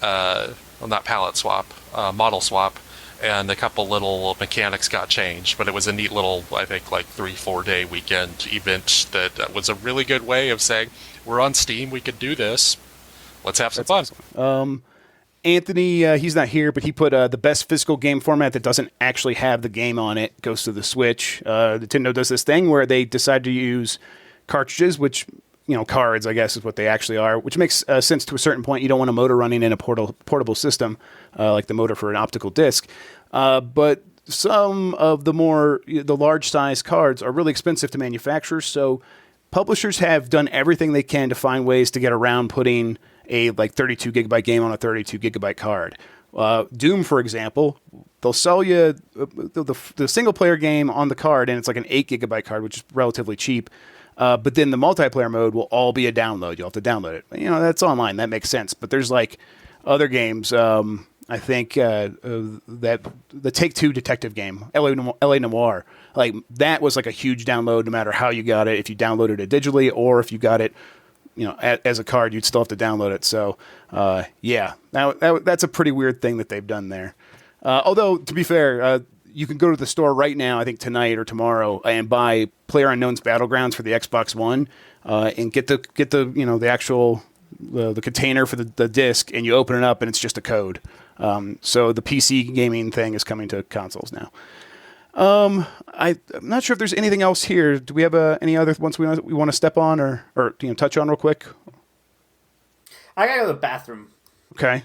not palette swap, model swap, and a couple little mechanics got changed. But it was a neat little, I think, like 3-4 day weekend event that was a really good way of saying, we're on Steam, we could do this. Let's have some fun. Awesome. Anthony, he's not here, but he put the best physical game format that doesn't actually have the game on it goes to the Switch. Nintendo does this thing where they decide to use cartridges, which, cards, I guess, is what they actually are, which makes sense to a certain point. You don't want a motor running in a portable system, like the motor for an optical disc. But some of the large size cards are really expensive to manufacture, so publishers have done everything they can to find ways to get around putting a 32 gigabyte game on a 32 gigabyte card. Doom, for example, they'll sell you the single player game on the card, and it's like an 8 gigabyte card, which is relatively cheap. But then the multiplayer mode will all be a download. You'll have to download it. That's online. That makes sense. But there's other games. I think that the Take-Two detective game, LA Noire, that was a huge download no matter how you got it. If you downloaded it digitally or if you got it as a card, you'd still have to download it. So, yeah, that's a pretty weird thing that they've done there. Although, to be fair, you can go to the store right now, I think tonight or tomorrow, and buy PlayerUnknown's Battlegrounds for the Xbox One, and get the the actual the container for the disc, and you open it up, and it's just a code. So the PC gaming thing is coming to consoles now. I'm not sure if there's anything else here. Do we have any other ones we want to step on or touch on real quick? I gotta go to the bathroom. Okay.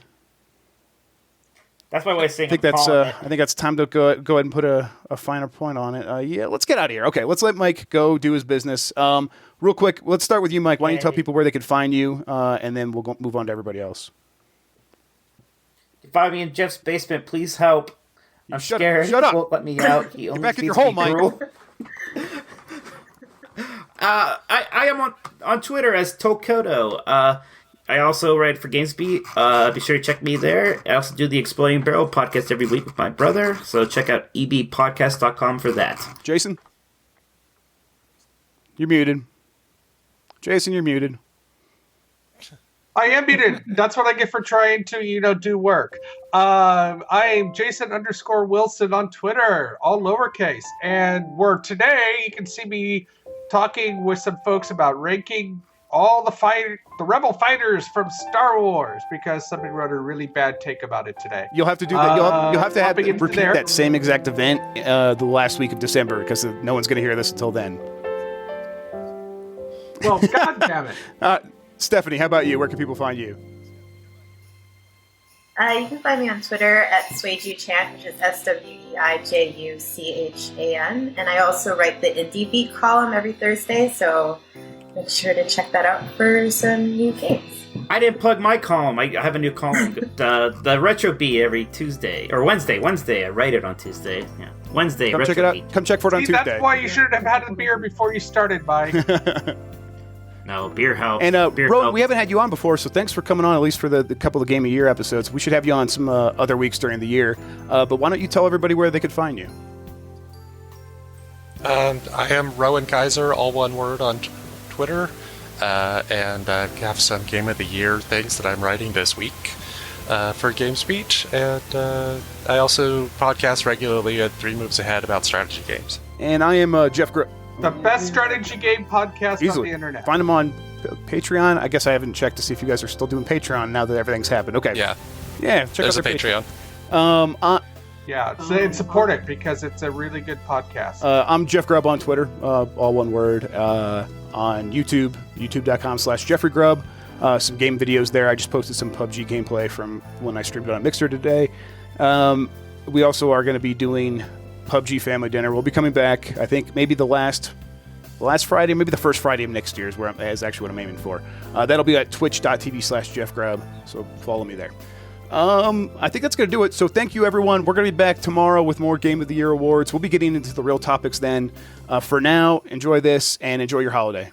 That's my way of saying. I think that's time to go ahead and put a finer point on it. Yeah, let's get out of here. Okay, let's let Mike go do his business. Real quick, let's start with you, Mike. Why don't you tell people where they can find you, and then we'll move on to everybody else. You find me in Jeff's basement. Please help. I'm scared. Shut up. He won't let me out. He Get back in your hole, Mike. I am on Twitter as Tokoto. I also write for GamesBeat. Be sure to check me there. I also do the Exploding Barrel podcast every week with my brother. So check out ebpodcast.com for that. Jason? You're muted. Jason, you're muted. I am muted. That's what I get for trying to, do work. I'm Jason_Wilson on Twitter, all lowercase. And today you can see me talking with some folks about ranking all the rebel fighters from Star Wars, because somebody wrote a really bad take about it today. You'll have to do that. You'll have to repeat that same exact event the last week of December, because no one's going to hear this until then. Well, God damn it. Stephanie, how about you? Where can people find you? You can find me on Twitter at SweijuChan, which is SweijuChan. And I also write the Indie Beat column every Thursday, so make sure to check that out for some new games. I didn't plug my column. I have a new column. the Retro Beat every Tuesday. Or Wednesday. I write it on Tuesday. Yeah. Wednesday, Come Retro check it out. Beat. Come check for it on Tuesday. That's why you should have had a beer before you started, Mike. No, beer helps. And beer Rowan, helps. we haven't had you on before, so thanks for coming on, at least for the couple of Game of Year episodes. We should have you on some other weeks during the year. But why don't you tell everybody where they could find you? I am Rowan Kaiser, all one word on Twitter. And I have some Game of the Year things that I'm writing this week for GamesBeat. And I also podcast regularly at 3 Moves Ahead about strategy games. And I am Jeff Grubb. The best strategy game podcast on the internet. Find them on Patreon. I guess I haven't checked to see if you guys are still doing Patreon now that everything's happened. Okay. Yeah. Yeah, check There's out their a Patreon. Yeah, and support it because it's a really good podcast. I'm Jeff Grubb on Twitter, all one word. On YouTube, youtube.com/Jeffrey Grubb. Some game videos there. I just posted some PUBG gameplay from when I streamed it on Mixer today. We also are going to be doing PUBG Family Dinner. We'll be coming back, I think, maybe the last Friday, maybe the first Friday of next year is actually what I'm aiming for. That'll be at twitch.tv/Jeff Grubb, so follow me there. I think that's going to do it. So thank you, everyone. We're going to be back tomorrow with more Game of the Year awards. We'll be getting into the real topics then. For now, enjoy this and enjoy your holiday.